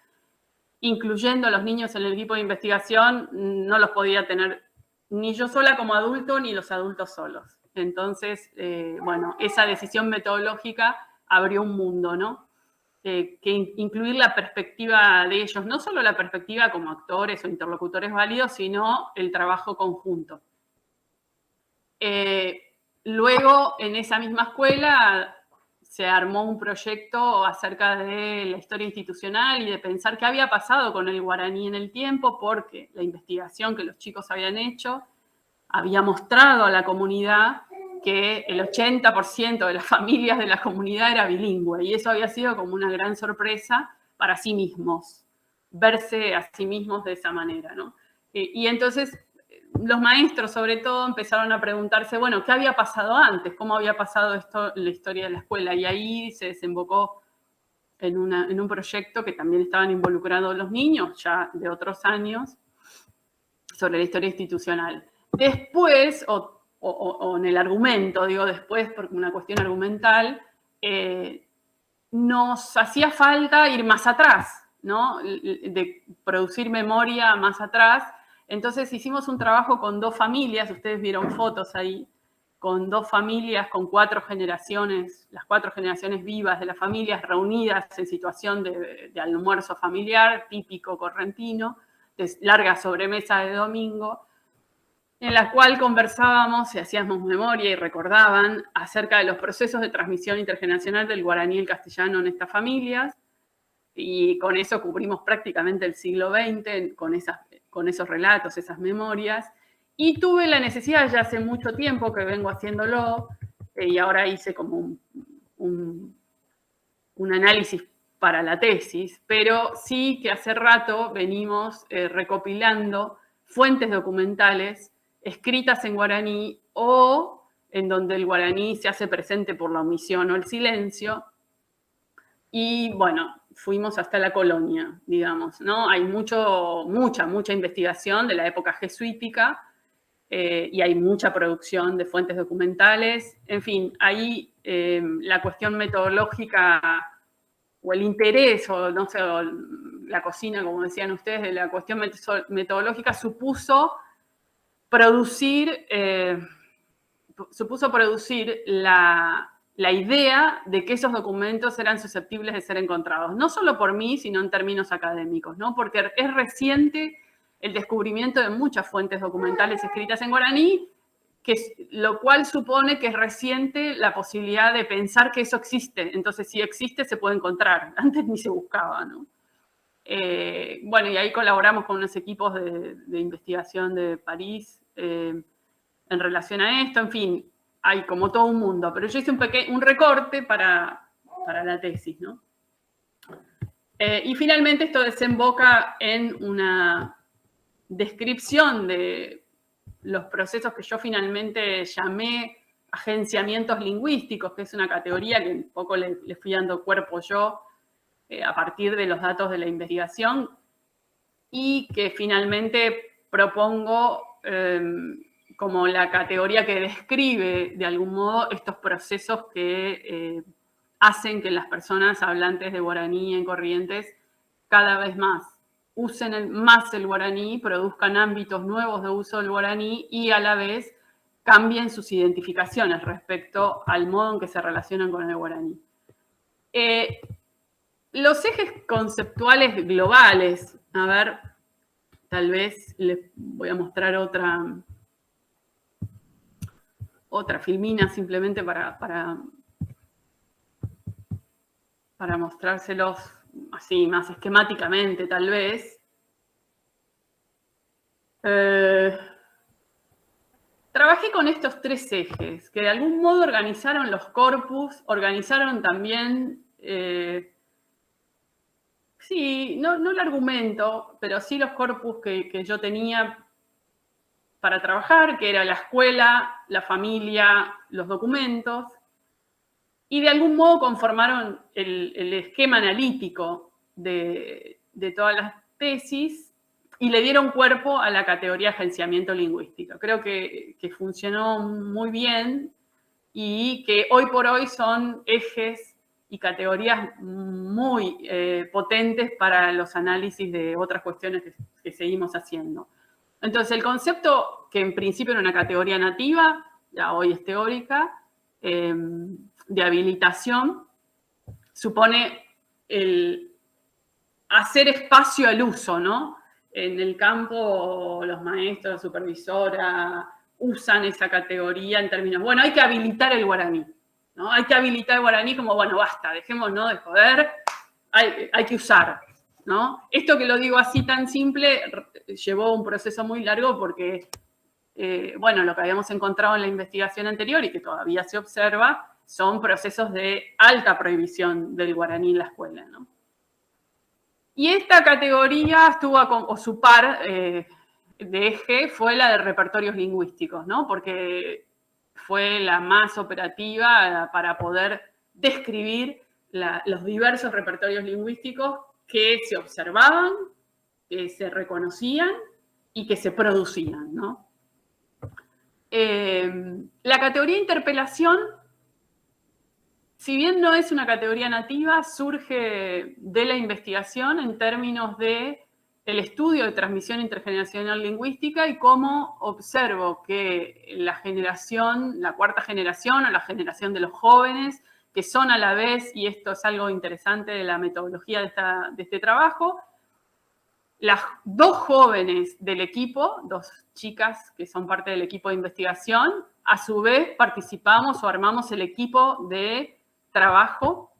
incluyendo a los niños en el equipo de investigación, no los podía tener ni yo sola como adulto, ni los adultos solos. Entonces, bueno, esa decisión metodológica abrió un mundo, ¿no? Que incluir la perspectiva de ellos, no solo la perspectiva como actores o interlocutores válidos, sino el trabajo conjunto. Luego, en esa misma escuela, se armó un proyecto acerca de la historia institucional y de pensar qué había pasado con el guaraní en el tiempo, porque la investigación que los chicos habían hecho había mostrado a la comunidad que el 80% de las familias de la comunidad era bilingüe, y eso había sido como una gran sorpresa para sí mismos, verse a sí mismos de esa manera, ¿no? Y entonces los maestros, sobre todo, empezaron a preguntarse, bueno, ¿qué había pasado antes? ¿Cómo había pasado esto en la historia de la escuela? Y ahí se desembocó en un proyecto que también estaban involucrados los niños, ya de otros años, sobre la historia institucional. Después, o en el argumento, digo después, por una cuestión argumental, nos hacía falta ir más atrás, ¿no? De producir memoria más atrás. Entonces hicimos un trabajo con 2 familias, ustedes vieron fotos ahí, con 2 familias, con 4 generaciones, las 4 generaciones vivas de las familias reunidas en situación de almuerzo familiar, típico correntino, de larga sobremesa de domingo, en la cual conversábamos y hacíamos memoria y recordaban acerca de los procesos de transmisión intergeneracional del guaraní y el castellano en estas familias, y con eso cubrimos prácticamente el siglo XX, con esos relatos, esas memorias, y tuve la necesidad, ya hace mucho tiempo que vengo haciéndolo, y ahora hice como un análisis para la tesis, pero sí que hace rato venimos recopilando fuentes documentales escritas en guaraní o en donde el guaraní se hace presente por la omisión o el silencio. Y bueno, fuimos hasta la colonia, digamos, ¿no? Hay mucha investigación de la época jesuítica y hay mucha producción de fuentes documentales. En fin, ahí la cuestión metodológica o el interés, o no sé, o la cocina, como decían ustedes, de la cuestión metodológica supuso producir la idea de que esos documentos eran susceptibles de ser encontrados, no solo por mí, sino en términos académicos, ¿no? Porque es reciente el descubrimiento de muchas fuentes documentales escritas en guaraní, lo cual supone que es reciente la posibilidad de pensar que eso existe. Entonces, si existe, se puede encontrar. Antes ni se buscaba, ¿no? Bueno, y ahí colaboramos con unos equipos de investigación de París en relación a esto. En fin, hay como todo un mundo. Pero yo hice un recorte para la tesis, ¿no? Y finalmente esto desemboca en una descripción de los procesos que yo finalmente llamé agenciamientos lingüísticos, que es una categoría que un poco le fui dando cuerpo yo a partir de los datos de la investigación y que finalmente propongo como la categoría que describe de algún modo estos procesos que hacen que las personas hablantes de guaraní en Corrientes cada vez más usen más el guaraní, produzcan ámbitos nuevos de uso del guaraní y a la vez cambien sus identificaciones respecto al modo en que se relacionan con el guaraní. Los ejes conceptuales globales, a ver, tal vez les voy a mostrar otra filmina simplemente para mostrárselos así más esquemáticamente, tal vez. Trabajé con estos tres ejes, que de algún modo organizaron los corpus, organizaron también, sí, no el argumento, pero sí los corpus que yo tenía para trabajar, que era la escuela, la familia, los documentos. Y de algún modo conformaron el esquema analítico de todas las tesis y le dieron cuerpo a la categoría agenciamiento lingüístico. Creo que funcionó muy bien y que hoy por hoy son ejes y categorías muy potentes para los análisis de otras cuestiones que seguimos haciendo. Entonces, el concepto que en principio era una categoría nativa, ya hoy es teórica, de habilitación, supone el hacer espacio al uso, ¿no? En el campo, los maestros, la supervisora, usan esa categoría en términos, bueno, hay que habilitar el guaraní, ¿no? Hay que habilitar el guaraní como, bueno, basta, dejémonos de joder, hay que usar, ¿no? Esto que lo digo así tan simple llevó un proceso muy largo porque, bueno, lo que habíamos encontrado en la investigación anterior y que todavía se observa son procesos de alta prohibición del guaraní en la escuela, ¿no? Y esta categoría estuvo, o su par de eje, fue la de repertorios lingüísticos, ¿no? Porque fue la más operativa para poder describir los diversos repertorios lingüísticos que se observaban, que se reconocían y que se producían, ¿no? La categoría interpelación, si bien no es una categoría nativa, surge de la investigación en términos de el estudio de transmisión intergeneracional lingüística y cómo observo que la cuarta generación o la generación de los jóvenes, que son a la vez, y esto es algo interesante de la metodología de este trabajo, las dos jóvenes del equipo, dos chicas que son parte del equipo de investigación, a su vez participamos o armamos el equipo de trabajo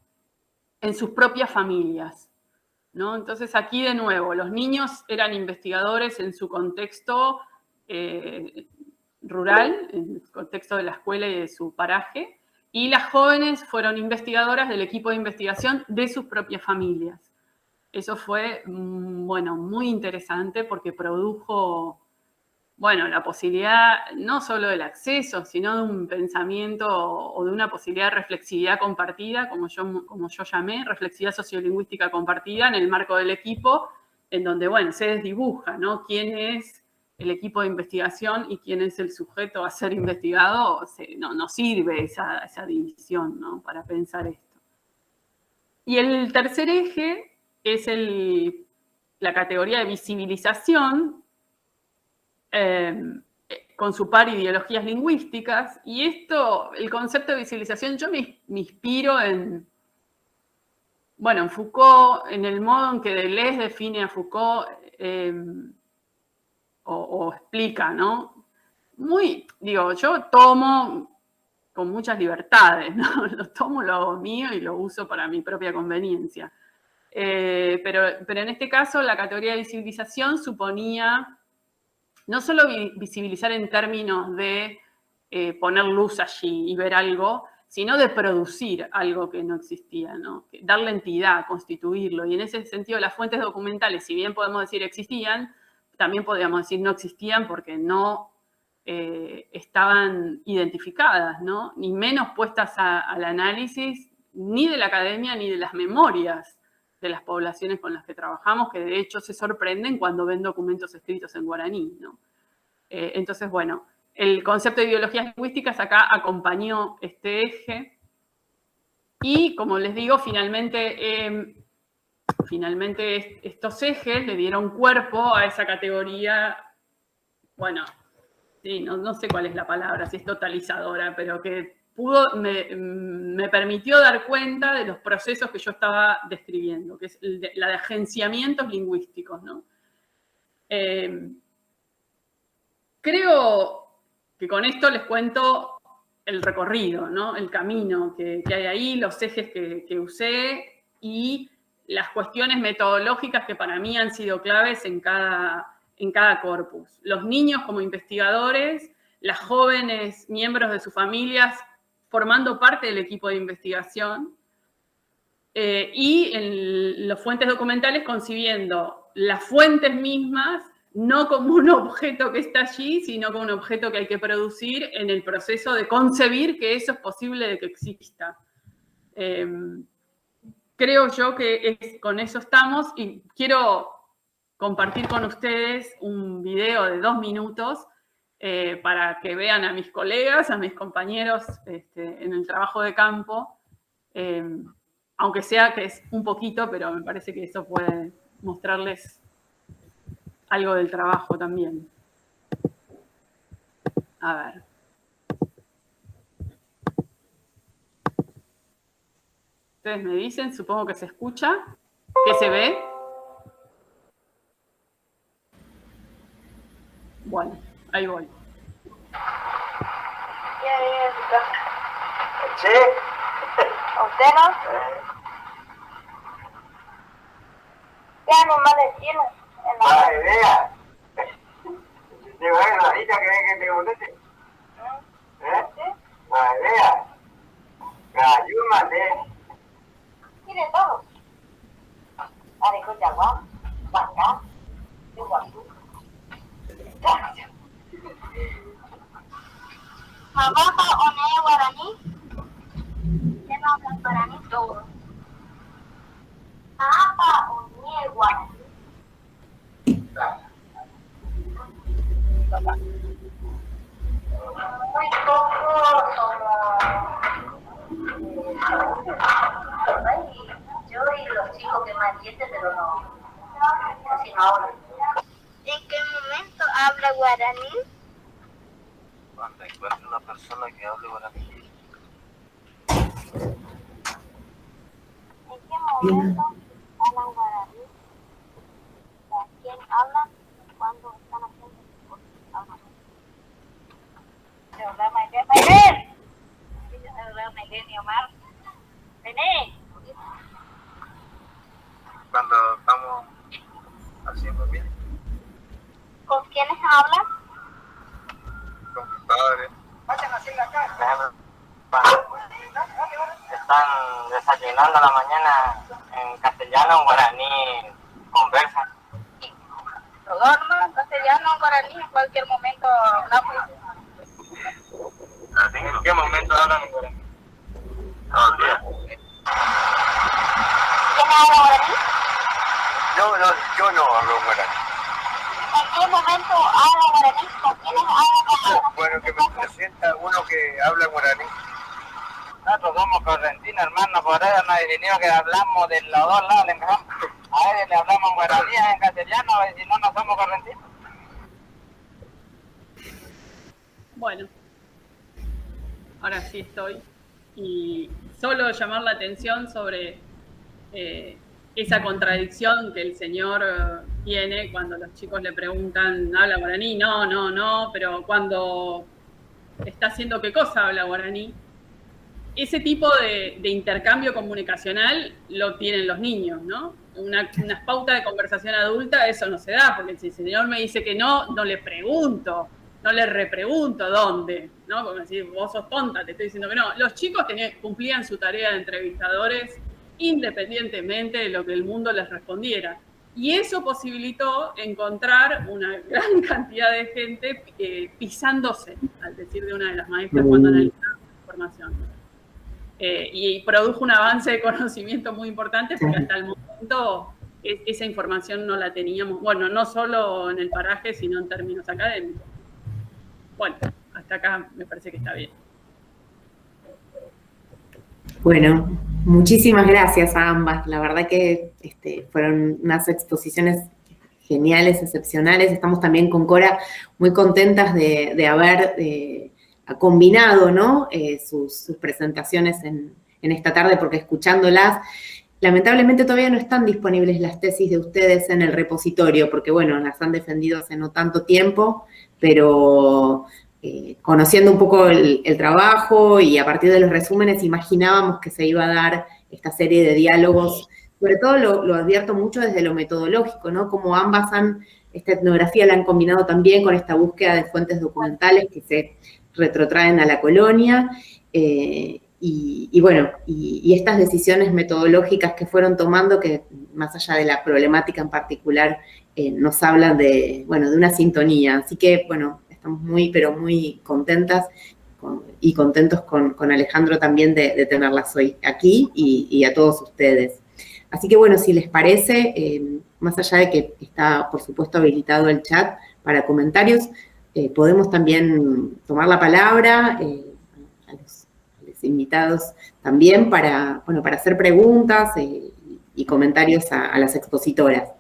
en sus propias familias, ¿no? Entonces aquí de nuevo, los niños eran investigadores en su contexto rural, en el contexto de la escuela y de su paraje, y las jóvenes fueron investigadoras del equipo de investigación de sus propias familias. Eso fue, bueno, muy interesante porque produjo, bueno, la posibilidad no solo del acceso, sino de un pensamiento o de una posibilidad de reflexividad compartida, como yo llamé, reflexividad sociolingüística compartida en el marco del equipo, en donde, bueno, se desdibuja, ¿no? ¿Quién es el equipo de investigación y quién es el sujeto a ser investigado? No sirve esa división, ¿no? Para pensar esto. Y el tercer eje es la categoría de visibilización, con su par ideologías lingüísticas, y esto, el concepto de visibilización, yo me inspiro en Foucault, en el modo en que Deleuze define a Foucault, o explica, ¿no? Yo tomo con muchas libertades, ¿no? Lo tomo, lo hago mío y lo uso para mi propia conveniencia. Pero en este caso, la categoría de visibilización suponía no solo visibilizar en términos de poner luz allí y ver algo, sino de producir algo que no existía, ¿no? Darle entidad, constituirlo. Y en ese sentido, las fuentes documentales, si bien podemos decir existían, también podríamos decir no existían porque no estaban identificadas, ¿no? Ni menos puestas al análisis ni de la academia ni de las memorias de las poblaciones con las que trabajamos, que de hecho se sorprenden cuando ven documentos escritos en guaraní, ¿no? Entonces, bueno, el concepto de ideologías lingüísticas acá acompañó este eje y, como les digo, finalmente estos ejes le dieron cuerpo a esa categoría, bueno, sí, no sé cuál es la palabra, si es totalizadora, pero que me permitió dar cuenta de los procesos que yo estaba describiendo, que es la de agenciamientos lingüísticos, ¿no? Creo que con esto les cuento el recorrido, ¿no? El camino que hay ahí, los ejes que usé y las cuestiones metodológicas que para mí han sido claves en cada corpus. Los niños como investigadores, las jóvenes miembros de sus familias formando parte del equipo de investigación, y en las fuentes documentales concibiendo las fuentes mismas no como un objeto que está allí, sino como un objeto que hay que producir en el proceso de concebir que eso es posible de que exista. Creo yo que con eso estamos y quiero compartir con ustedes un video de 2 minutos para que vean a mis colegas, a mis compañeros en el trabajo de campo, aunque sea que es un poquito, pero me parece que eso puede mostrarles algo del trabajo también. A ver. Ustedes me dicen, supongo que se escucha, que se ve. Bueno, ahí voy. ¿Sí? ¿Usted no? ¿Qué animales tiene en la Mala idea. Digo, la hija que te conteste. Mala idea. Ayúdame. Tiene todo. Arecoyagua, vaca, iguazú. Mabapa one guaraní. ¿Quién habla guaraní? Todo. Mabapa one guaraní. Muy poco yo y los chicos que me entienden, pero no. Así no ahora. ¿En qué momento habla guaraní? Cuando encuentre una persona que hable guaraní. ¿En qué momento hablan guaraní? ¿A quién hablan? ¿Cuándo están haciendo cosas? Hablan. ¿Se habla Maylén? ¿Se habla Maylén y Omar? ¡Vení! Cuando estamos haciendo bien. ¿Con quiénes hablan? Con mi padre. Vayan a hacer la casa. Déjame. están desayunando a la mañana en castellano o en guaraní, conversan. Los dos, ¿no? En castellano, en guaraní, en cualquier momento hablamos. ¿En qué momento hablan en guaraní? Todo el día. ¿Quién habla guaraní? Yo no hablo guaraní. ¿En qué momento habla guaraní? ¿Con quiénes habla guaraní? Bueno, que me presenta uno que habla guaraní. Nosotros somos correntinos, hermano, por eso nos definimos que hablamos de los dos lados, a ellos le hablamos en guaraní, en castellano, y si no, no somos correntinos. Bueno, ahora sí estoy. Y solo llamar la atención sobre esa contradicción que el señor tiene cuando los chicos le preguntan, ¿habla guaraní? No, pero cuando está haciendo qué cosa habla guaraní. Ese tipo de intercambio comunicacional lo tienen los niños, ¿no? Unas pautas de conversación adulta, eso no se da, porque si el señor me dice que no le pregunto, no le repregunto dónde, ¿no? Como decir, vos sos tonta, te estoy diciendo que no. Los chicos cumplían su tarea de entrevistadores independientemente de lo que el mundo les respondiera. Y eso posibilitó encontrar una gran cantidad de gente pisándose, al decir de una de las maestras cuando analizaba la información. Y produjo un avance de conocimiento muy importante porque hasta el momento esa información no la teníamos, bueno, no solo en el paraje, sino en términos académicos. Bueno, hasta acá me parece que está bien. Bueno, muchísimas gracias a ambas. La verdad que fueron unas exposiciones geniales, excepcionales. Estamos también con Cora muy contentas de haber combinado, ¿no? sus presentaciones en esta tarde, porque escuchándolas, lamentablemente todavía no están disponibles las tesis de ustedes en el repositorio, porque bueno, las han defendido hace no tanto tiempo, pero conociendo un poco el trabajo y a partir de los resúmenes imaginábamos que se iba a dar esta serie de diálogos. Sobre todo lo advierto mucho desde lo metodológico, ¿no? Como ambas esta etnografía la han combinado también con esta búsqueda de fuentes documentales que se retrotraen a la colonia, y bueno, y estas decisiones metodológicas que fueron tomando, que más allá de la problemática en particular, nos hablan de una sintonía. Así que, bueno, estamos muy, pero muy contentas y contentos con Alejandro también de tenerlas hoy aquí y a todos ustedes. Así que, bueno, si les parece, más allá de que está, por supuesto, habilitado el chat para comentarios, podemos también tomar la palabra a los invitados también para hacer preguntas y comentarios a las expositoras.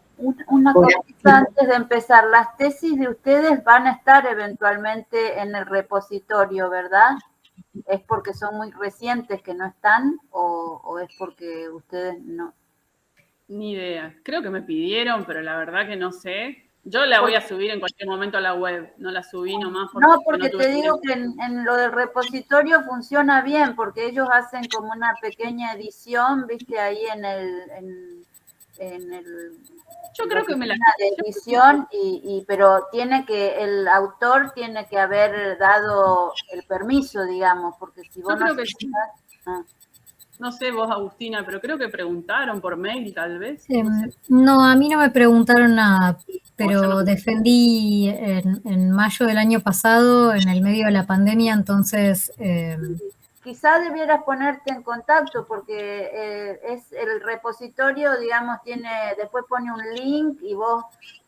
Una cosita antes de empezar. Las tesis de ustedes van a estar eventualmente en el repositorio, ¿verdad? ¿Es porque son muy recientes que no están o es porque ustedes no? Ni idea. Creo que me pidieron, pero la verdad que no sé. Yo la voy a subir en cualquier momento a la web, no la subí nomás. Porque te digo que en lo del repositorio funciona bien, porque ellos hacen como una pequeña edición, viste, ahí en el yo creo que me la de edición, pero el autor tiene que haber dado el permiso, digamos, porque si vos creo que sí. No sé vos, Agustina, pero creo que preguntaron por mail, tal vez. No, a mí no me preguntaron nada, pero defendí en mayo del año pasado, en el medio de la pandemia, entonces... Quizás debieras ponerte en contacto, porque es el repositorio, digamos, después pone un link y vos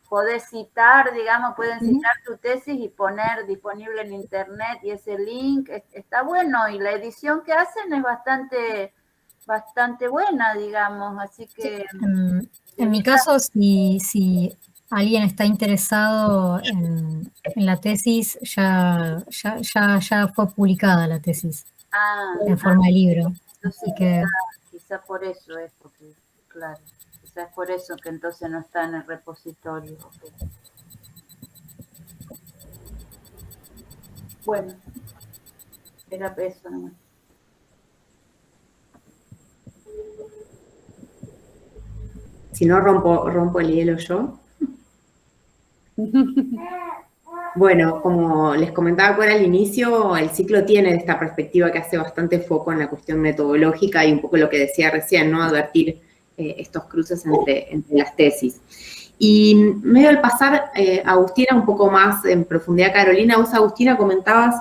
podés citar, digamos, pueden citar tu tesis y poner disponible en internet, y ese link está bueno, y la edición que hacen es bastante buena, digamos, así que... En mi caso, si alguien está interesado en la tesis, ya fue publicada la tesis en forma de libro. Entonces así que... quizá por eso es, porque, claro, quizás es por eso que entonces no está en el repositorio. Bueno, era eso nomás. Si no, rompo el hielo yo. Bueno, como les comentaba Cora al inicio, el ciclo tiene esta perspectiva que hace bastante foco en la cuestión metodológica y un poco lo que decía recién, ¿no? Advertir estos cruces entre las tesis. Y medio al pasar, Agustina, un poco más en profundidad, Carolina, vos, Agustina, comentabas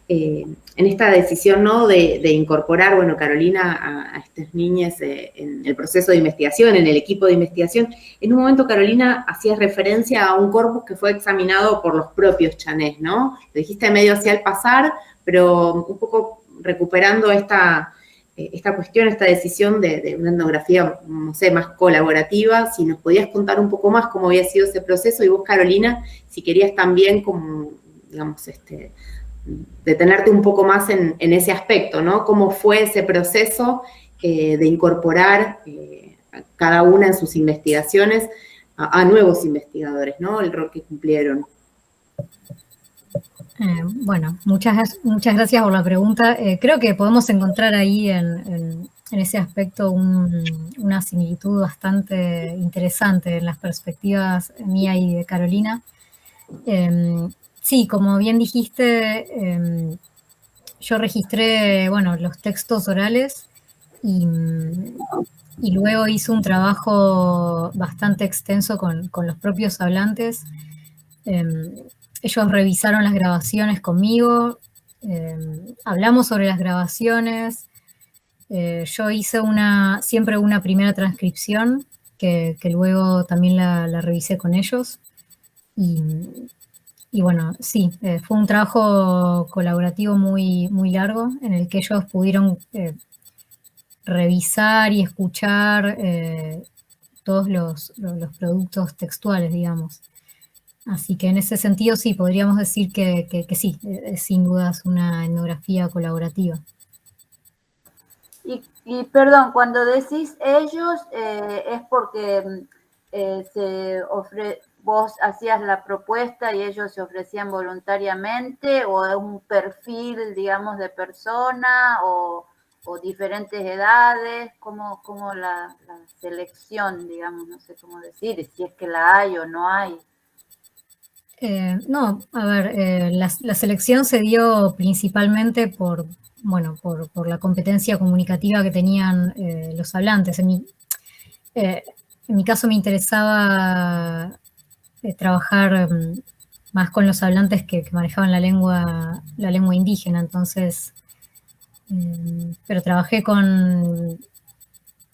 en esta decisión, ¿no? de incorporar, bueno, Carolina, a estas niñas en el proceso de investigación, en el equipo de investigación. En un momento, Carolina, hacías referencia a un corpus que fue examinado por los propios chanés, ¿no? Lo dijiste medio hacia el pasar, pero un poco recuperando esta cuestión, esta decisión de una etnografía, no sé, más colaborativa, si nos podías contar un poco más cómo había sido ese proceso, y vos, Carolina, si querías también, como, digamos, detenerte un poco más en ese aspecto, ¿no? ¿Cómo fue ese proceso de incorporar a cada una en sus investigaciones a nuevos investigadores, ¿no? El rol que cumplieron. Bueno, muchas gracias por la pregunta. Creo que podemos encontrar ahí en ese aspecto una similitud bastante interesante en las perspectivas mía y de Carolina. Sí, como bien dijiste, yo registré, bueno, los textos orales y luego hice un trabajo bastante extenso con los propios hablantes. Ellos revisaron las grabaciones conmigo, hablamos sobre las grabaciones, yo hice siempre una primera transcripción que luego también la revisé con ellos. Y bueno, sí, fue un trabajo colaborativo muy, muy largo en el que ellos pudieron revisar y escuchar todos los productos textuales, digamos. Así que en ese sentido sí, podríamos decir que sí, sin duda es una etnografía colaborativa. Y perdón, cuando decís ellos, es porque vos hacías la propuesta y ellos se ofrecían voluntariamente, o es un perfil, digamos, de persona, o diferentes edades, como la selección, digamos, no sé cómo decir, si es que la hay o no hay. No, a ver, la selección se dio principalmente por la competencia comunicativa que tenían los hablantes. En mi caso me interesaba trabajar más con los hablantes que manejaban la lengua indígena, entonces, pero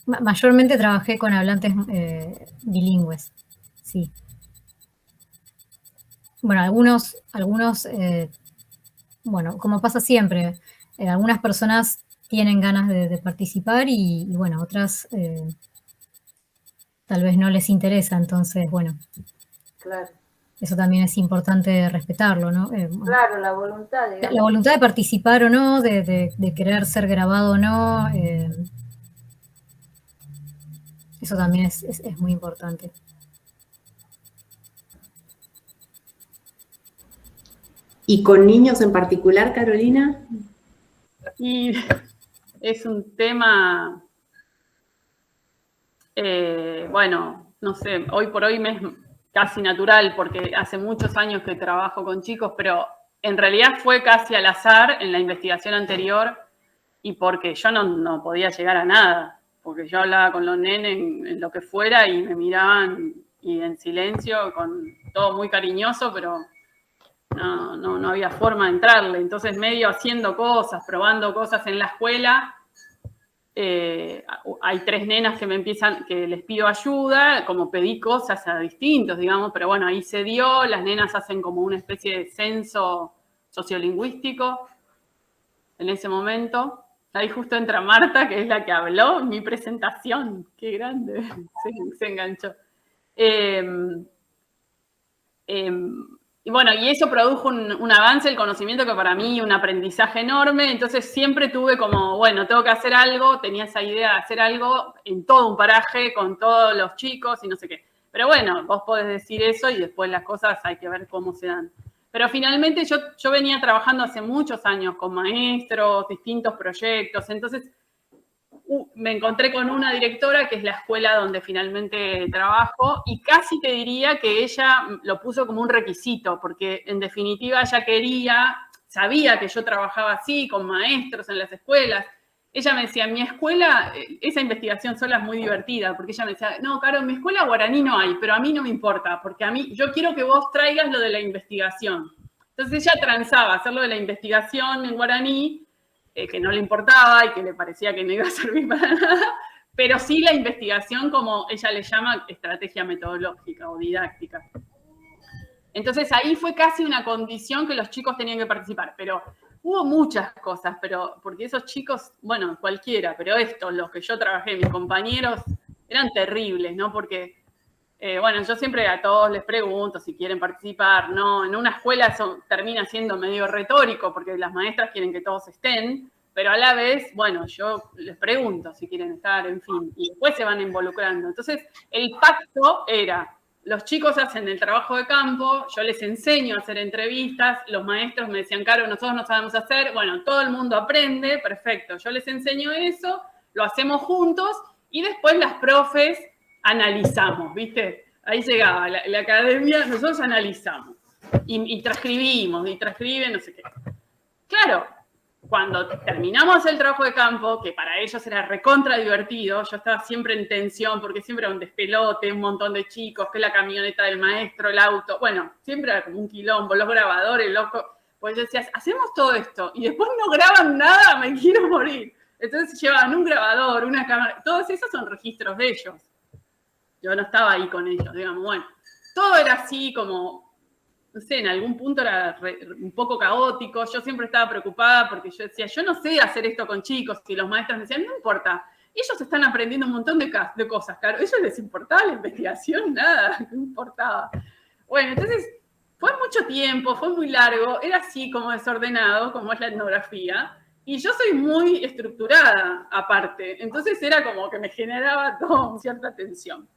mayormente trabajé con hablantes bilingües, sí. Bueno, algunos bueno, como pasa siempre, algunas personas tienen ganas de participar y bueno, otras tal vez no les interesa, entonces, bueno. Claro. Eso también es importante respetarlo, ¿no? Claro, la voluntad, digamos. La voluntad de participar o no, de querer ser grabado o no, eso también es muy importante. ¿Y con niños en particular, Carolina? Y es un tema, bueno, no sé, hoy por hoy me es casi natural porque hace muchos años que trabajo con chicos, pero en realidad fue casi al azar en la investigación anterior y porque yo no podía llegar a nada, porque yo hablaba con los nenes en lo que fuera y me miraban y en silencio, con todo muy cariñoso, pero no había forma de entrarle. Entonces, medio haciendo cosas, probando cosas en la escuela, hay 3 nenas que les pido ayuda, como pedí cosas a distintos, digamos, pero bueno, ahí se dio, las nenas hacen como una especie de censo sociolingüístico en ese momento. Ahí justo entra Marta, que es la que habló en mi presentación. ¡Qué grande! Se enganchó. Y bueno, y eso produjo un avance del conocimiento que para mí un aprendizaje enorme, entonces siempre tuve como, bueno, tengo que hacer algo, tenía esa idea de hacer algo en todo un paraje con todos los chicos y no sé qué. Pero bueno, vos podés decir eso y después las cosas hay que ver cómo se dan. Pero finalmente yo venía trabajando hace muchos años con maestros, distintos proyectos, entonces me encontré con una directora que es la escuela donde finalmente trabajo y casi te diría que ella lo puso como un requisito, porque en definitiva ella sabía que yo trabajaba así, con maestros en las escuelas. Ella me decía, mi escuela, esa investigación sola es muy divertida, porque ella me decía, no, Caro, en mi escuela guaraní no hay, pero a mí no me importa, porque yo quiero que vos traigas lo de la investigación. Entonces ella transaba hacerlo de la investigación en guaraní, que no le importaba y que le parecía que no iba a servir para nada, pero sí la investigación, como ella le llama, estrategia metodológica o didáctica. Entonces ahí fue casi una condición que los chicos tenían que participar, pero hubo muchas cosas, porque esos chicos, bueno, cualquiera, pero los que yo trabajé, mis compañeros, eran terribles, ¿no? Porque, bueno, yo siempre a todos les pregunto si quieren participar, ¿no? En una escuela eso termina siendo medio retórico, porque las maestras quieren que todos estén, pero a la vez, bueno, yo les pregunto si quieren estar, en fin, y después se van involucrando. Entonces, el pacto era, los chicos hacen el trabajo de campo, yo les enseño a hacer entrevistas, los maestros me decían, Caro, nosotros no sabemos hacer, bueno, todo el mundo aprende, perfecto, yo les enseño eso, lo hacemos juntos, y después las profes analizamos, ¿viste? Ahí llegaba la academia, nosotros analizamos, y transcribimos, y transcriben, no sé qué. Claro, cuando terminamos el trabajo de campo, que para ellos era recontra divertido, yo estaba siempre en tensión porque siempre era un despelote, un montón de chicos, que la camioneta del maestro, el auto, bueno, siempre era como un quilombo, los grabadores, pues yo decía, hacemos todo esto y después no graban nada, me quiero morir. Entonces llevaban un grabador, una cámara, todos esos son registros de ellos. Yo no estaba ahí con ellos, digamos, bueno, todo era así como, no sé, en algún punto era un poco caótico, yo siempre estaba preocupada porque yo decía, yo no sé hacer esto con chicos, y los maestros me decían, no importa, ellos están aprendiendo un montón de cosas, claro, ¿a ellos les importaba la investigación? Nada, no importaba. Bueno, entonces, fue mucho tiempo, fue muy largo, era así como desordenado, como es la etnografía, y yo soy muy estructurada aparte, entonces era como que me generaba toda cierta tensión.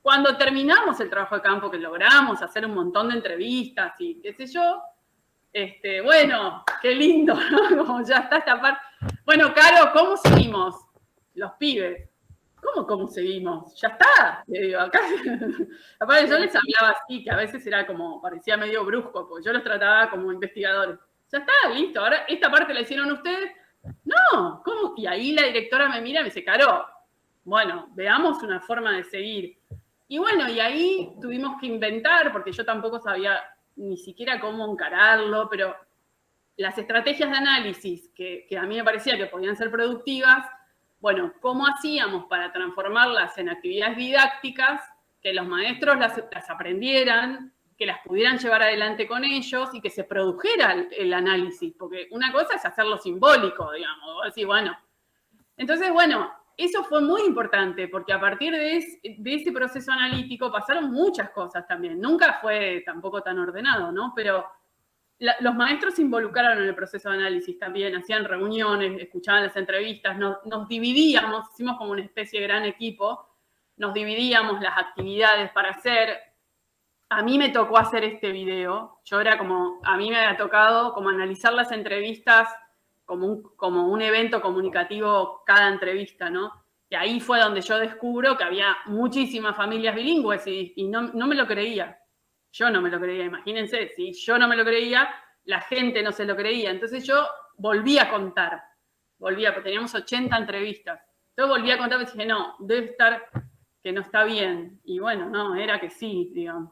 Cuando terminamos el trabajo de campo, que logramos hacer un montón de entrevistas y qué sé yo, bueno, qué lindo, ¿no? Como ya está esta parte. Bueno, Caro, ¿cómo seguimos? Los pibes. ¿Cómo seguimos? ¿Ya está? Le digo, acá. Aparte, yo les hablaba así, que a veces era como, parecía medio brusco, porque yo los trataba como investigadores. Ya está, listo, ahora esta parte la hicieron ustedes. No, ¿cómo? Y ahí la directora me mira y me dice, Caro, bueno, veamos una forma de seguir. Y bueno, y ahí tuvimos que inventar, porque yo tampoco sabía ni siquiera cómo encararlo, pero las estrategias de análisis que a mí me parecía que podían ser productivas, bueno, ¿cómo hacíamos para transformarlas en actividades didácticas, que los maestros las aprendieran, que las pudieran llevar adelante con ellos y que se produjera el análisis? Porque una cosa es hacerlo simbólico, digamos, vos decís, bueno. Entonces, bueno, eso fue muy importante, porque a partir de ese proceso analítico pasaron muchas cosas también. Nunca fue tampoco tan ordenado, ¿no? Pero los maestros se involucraron en el proceso de análisis también, hacían reuniones, escuchaban las entrevistas, nos dividíamos, hicimos como una especie de gran equipo, nos dividíamos las actividades para hacer. A mí me tocó hacer este video, a mí me había tocado como analizar las entrevistas como un evento comunicativo cada entrevista, ¿no? Y ahí fue donde yo descubro que había muchísimas familias bilingües y no me lo creía. Yo no me lo creía, imagínense, si yo no me lo creía, la gente no se lo creía. Entonces yo volví a contar, porque teníamos 80 entrevistas. Yo volví a contar y dije, no, debe estar que no está bien. Y bueno, no, era que sí, digamos.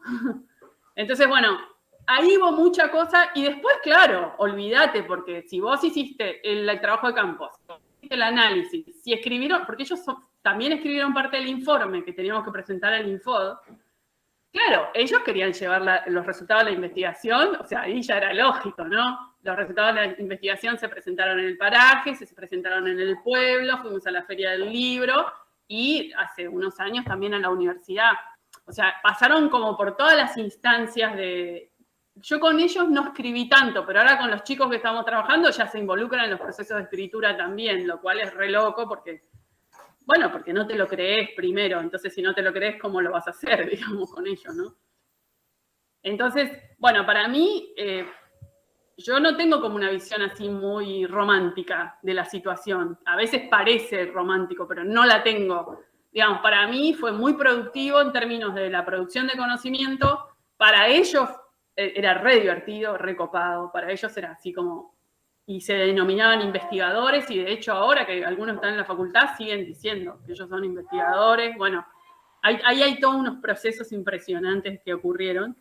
Entonces, bueno, ahí hubo mucha cosa y después, claro, olvídate, porque si vos hiciste el trabajo de campo, el análisis, si escribieron, porque ellos también escribieron parte del informe que teníamos que presentar al Infod, claro, ellos querían llevar los resultados de la investigación, o sea, ahí ya era lógico, ¿no? Los resultados de la investigación se presentaron en el paraje, se presentaron en el pueblo, fuimos a la Feria del Libro y hace unos años también a la universidad. O sea, pasaron como por todas las instancias de... Yo con ellos no escribí tanto, pero ahora con los chicos que estamos trabajando ya se involucran en los procesos de escritura también, lo cual es re loco porque... Bueno, porque no te lo crees primero, entonces si no te lo crees, ¿cómo lo vas a hacer, digamos, con ellos, no? Entonces, bueno, para mí yo no tengo como una visión así muy romántica de la situación. A veces parece romántico, pero no la tengo. Digamos, para mí fue muy productivo en términos de la producción de conocimiento. Para ellos era re divertido, re copado. Para ellos era así como... Y se denominaban investigadores, y de hecho ahora que algunos están en la facultad siguen diciendo que ellos son investigadores. Bueno, ahí hay todos unos procesos impresionantes que ocurrieron.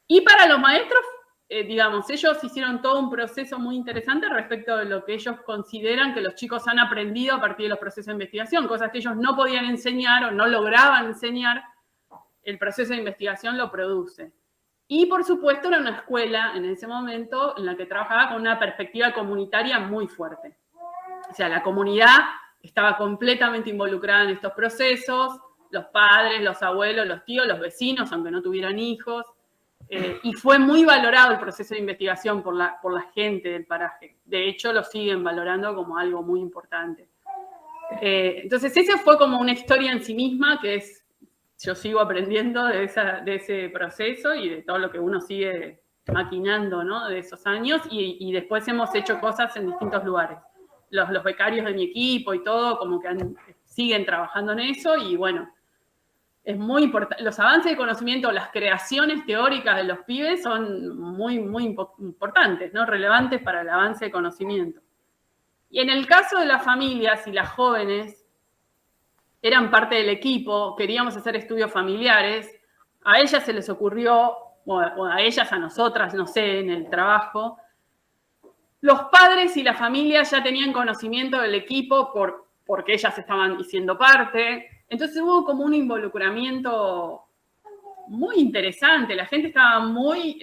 Y para los maestros, digamos, ellos hicieron todo un proceso muy interesante respecto de lo que ellos consideran que los chicos han aprendido a partir de los procesos de investigación, cosas que ellos no podían enseñar o no lograban enseñar, el proceso de investigación lo produce. Y, por supuesto, era una escuela en ese momento en la que trabajaba con una perspectiva comunitaria muy fuerte. O sea, la comunidad estaba completamente involucrada en estos procesos, los padres, los abuelos, los tíos, los vecinos, aunque no tuvieran hijos. Y fue muy valorado el proceso de investigación por la gente del paraje. De hecho, lo siguen valorando como algo muy importante. Entonces, esa fue como una historia en sí misma, que es, yo sigo aprendiendo de ese proceso y de todo lo que uno sigue maquinando, ¿no? De esos años, y después hemos hecho cosas en distintos lugares. Los becarios de mi equipo y todo, como que siguen trabajando en eso, y bueno, es muy importante. Los avances de conocimiento, las creaciones teóricas de los pibes son muy, muy importantes, ¿no? Relevantes para el avance de conocimiento. Y en el caso de las familias y las jóvenes, eran parte del equipo, queríamos hacer estudios familiares, a ellas se les ocurrió, o a ellas, a nosotras, no sé, en el trabajo, los padres y la familia ya tenían conocimiento del equipo porque ellas estaban siendo parte. Entonces hubo como un involucramiento muy interesante. La gente estaba muy...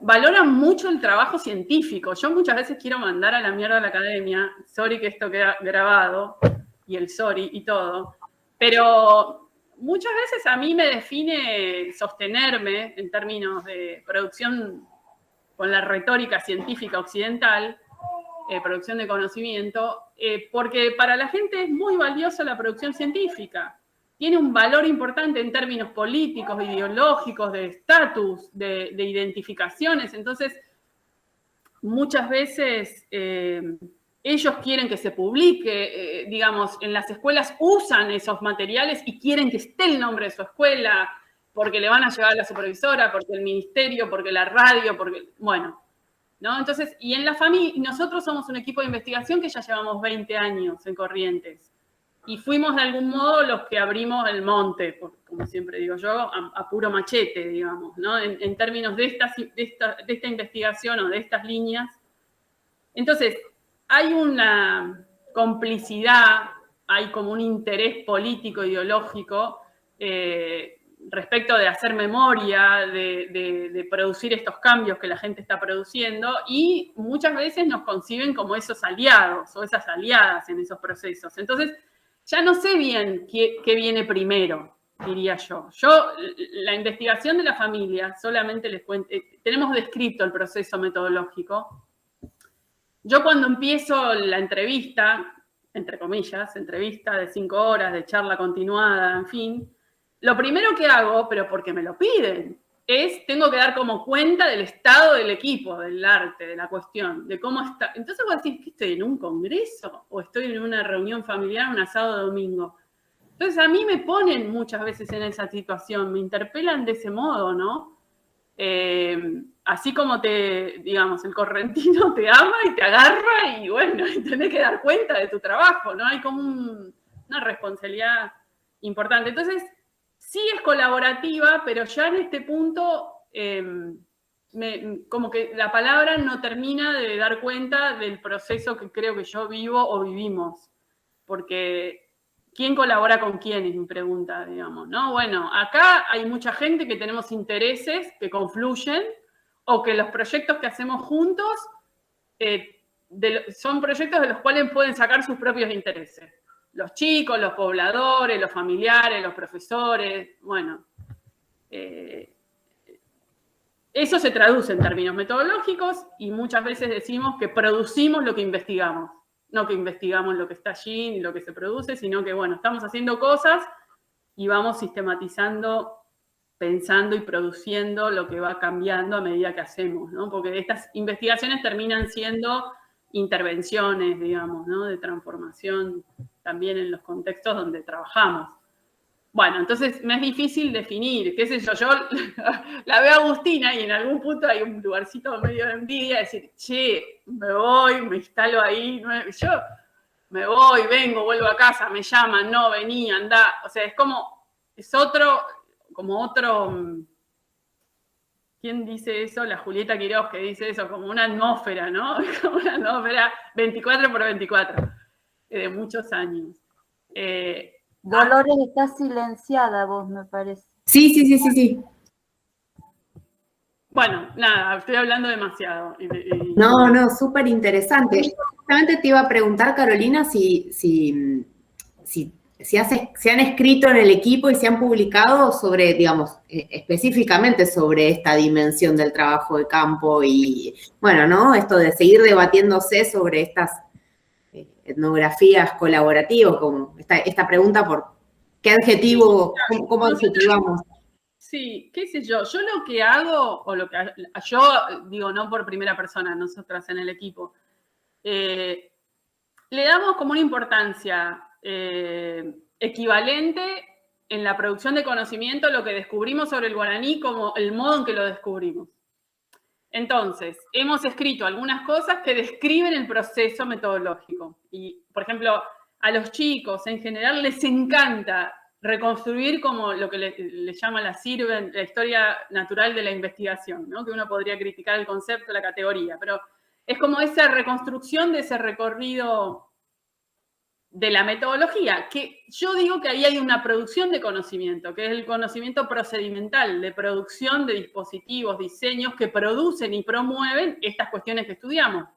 valoran mucho el trabajo científico. Yo muchas veces quiero mandar a la mierda a la academia. Sorry que esto queda grabado, y el sorry y todo. Pero muchas veces a mí me define sostenerme en términos de producción con la retórica científica occidental, producción de conocimiento, porque para la gente es muy valiosa la producción científica. Tiene un valor importante en términos políticos, ideológicos, de estatus, de identificaciones. Entonces, muchas veces ellos quieren que se publique, digamos, en las escuelas usan esos materiales y quieren que esté el nombre de su escuela, porque le van a llevar a la supervisora, porque el ministerio, porque la radio, porque, bueno, ¿no? Entonces, y en la familia, nosotros somos un equipo de investigación que ya llevamos 20 años en Corrientes. Y fuimos de algún modo los que abrimos el monte, como siempre digo yo, a puro machete, digamos, ¿no? En términos de esta investigación o de estas líneas. Entonces, hay una complicidad, hay como un interés político, ideológico, respecto de hacer memoria, de producir estos cambios que la gente está produciendo, y muchas veces nos conciben como esos aliados o esas aliadas en esos procesos. Entonces, ya no sé bien qué viene primero, diría yo. La investigación de la familia, solamente les cuento, tenemos descrito el proceso metodológico. Yo cuando empiezo la entrevista, entre comillas, entrevista de 5 horas, de charla continuada, en fin, lo primero que hago, pero porque me lo piden, tengo que dar como cuenta del estado del equipo, del arte, de la cuestión, de cómo está. Entonces vos decís, ¿que estoy en un congreso? ¿O estoy en una reunión familiar, un asado de domingo? Entonces a mí me ponen muchas veces en esa situación, me interpelan de ese modo, ¿no? Así como digamos, el correntino te ama y te agarra y bueno, y tenés que dar cuenta de tu trabajo, ¿no? Hay como una responsabilidad importante. Entonces, sí es colaborativa, pero ya en este punto como que la palabra no termina de dar cuenta del proceso que creo que yo vivo o vivimos. Porque ¿quién colabora con quién? Es mi pregunta, digamos, ¿no? Bueno, acá hay mucha gente que tenemos intereses que confluyen o que los proyectos que hacemos juntos son proyectos de los cuales pueden sacar sus propios intereses. Los chicos, los pobladores, los familiares, los profesores, bueno. Eso se traduce en términos metodológicos y muchas veces decimos que producimos lo que investigamos. No que investigamos lo que está allí ni lo que se produce, sino que, bueno, estamos haciendo cosas y vamos sistematizando pensando y produciendo lo que va cambiando a medida que hacemos, ¿no? Porque estas investigaciones terminan siendo intervenciones, digamos, ¿no? De transformación también en los contextos donde trabajamos. Bueno, entonces me es difícil definir, qué sé yo la veo a Agustina y en algún punto hay un lugarcito medio de envidia, decir, che, me voy, me instalo ahí, yo me voy, vengo, vuelvo a casa, me llaman, no, vení, andá, o sea, es como, es otro, ¿quién dice eso? La Julieta Quiroz que dice eso, como una atmósfera, ¿no? Como una atmósfera 24 por 24, de muchos años. Dolores, estás silenciada vos, me parece. Sí. Bueno, nada, estoy hablando demasiado. No, súper interesante. Justamente te iba a preguntar, Carolina, si han escrito en el equipo y se han publicado sobre, digamos, específicamente sobre esta dimensión del trabajo de campo y, bueno, ¿no? Esto de seguir debatiéndose sobre estas etnografías colaborativas, como esta pregunta por qué adjetivo, cómo adjetivamos. Sí, qué sé yo lo que hago, o lo que yo digo, no por primera persona, nosotras en el equipo, le damos como una importancia equivalente en la producción de conocimiento a lo que descubrimos sobre el guaraní como el modo en que lo descubrimos. Entonces, hemos escrito algunas cosas que describen el proceso metodológico. Y, por ejemplo, a los chicos en general les encanta reconstruir como lo que le llama la CIRVE, la historia natural de la investigación, ¿no? Que uno podría criticar el concepto, la categoría, pero es como esa reconstrucción de ese recorrido de la metodología, que yo digo que ahí hay una producción de conocimiento, que es el conocimiento procedimental, de producción de dispositivos, diseños que producen y promueven estas cuestiones que estudiamos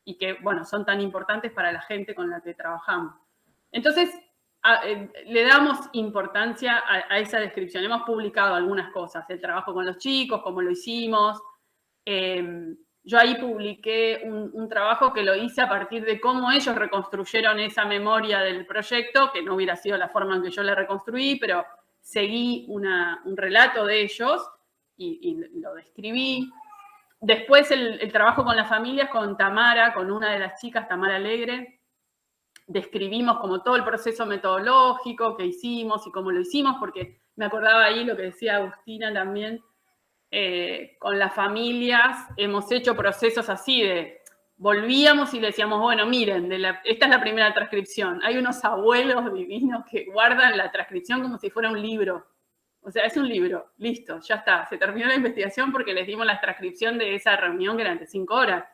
y que, bueno, son tan importantes para la gente con la que trabajamos. Entonces, le damos importancia a esa descripción. Hemos publicado algunas cosas, el trabajo con los chicos, cómo lo hicimos. Yo ahí publiqué un trabajo que lo hice a partir de cómo ellos reconstruyeron esa memoria del proyecto, que no hubiera sido la forma en que yo la reconstruí, pero seguí un relato de ellos y lo describí. Después el trabajo con las familias, con Tamara, con una de las chicas, Tamara Alegre, describimos como todo el proceso metodológico que hicimos y cómo lo hicimos, porque me acordaba ahí lo que decía Agustina también, con las familias hemos hecho procesos así de, volvíamos y le decíamos, bueno, miren, esta es la primera transcripción. Hay unos abuelos divinos que guardan la transcripción como si fuera un libro. O sea, es un libro, listo, ya está. Se terminó la investigación porque les dimos la transcripción de esa reunión que eran de 5 horas.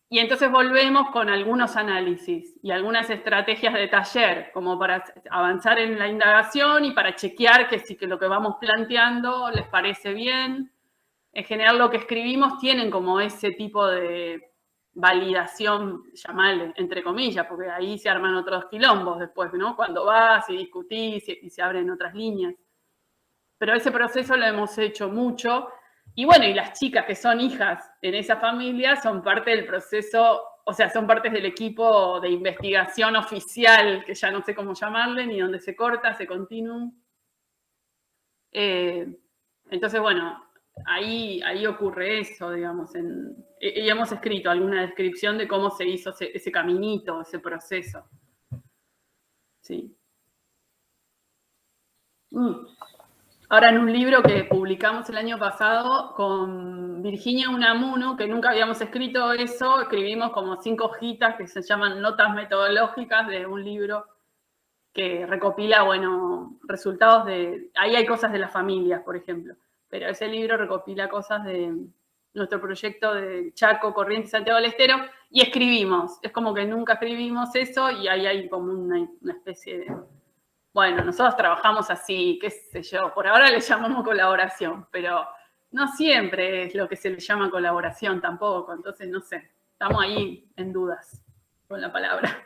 Y entonces volvemos con algunos análisis y algunas estrategias de taller, como para avanzar en la indagación y para chequear que si que lo que vamos planteando les parece bien. En general lo que escribimos tienen como ese tipo de validación, llamarle, entre comillas, porque ahí se arman otros quilombos después, ¿no? Cuando vas y discutís y se abren otras líneas. Pero ese proceso lo hemos hecho mucho. Y bueno, y las chicas que son hijas en esa familia son parte del proceso, o sea, son partes del equipo de investigación oficial, que ya no sé cómo llamarle, ni dónde se corta, se continuum. Entonces, bueno, ahí ocurre eso, digamos. Y hemos escrito alguna descripción de cómo se hizo ese caminito, ese proceso. Sí. Ahora, en un libro que publicamos el año pasado con Virginia Unamuno, que nunca habíamos escrito eso, escribimos como 5 hojitas que se llaman Notas Metodológicas de un libro que recopila, bueno, resultados de... Ahí hay cosas de las familias, por ejemplo, pero ese libro recopila cosas de nuestro proyecto de Chaco, Corrientes, Santiago del Estero, y escribimos. Es como que nunca escribimos eso y ahí hay como una especie de... Bueno, nosotros trabajamos así, qué sé yo, por ahora le llamamos colaboración, pero no siempre es lo que se le llama colaboración tampoco, entonces no sé, estamos ahí en dudas con la palabra.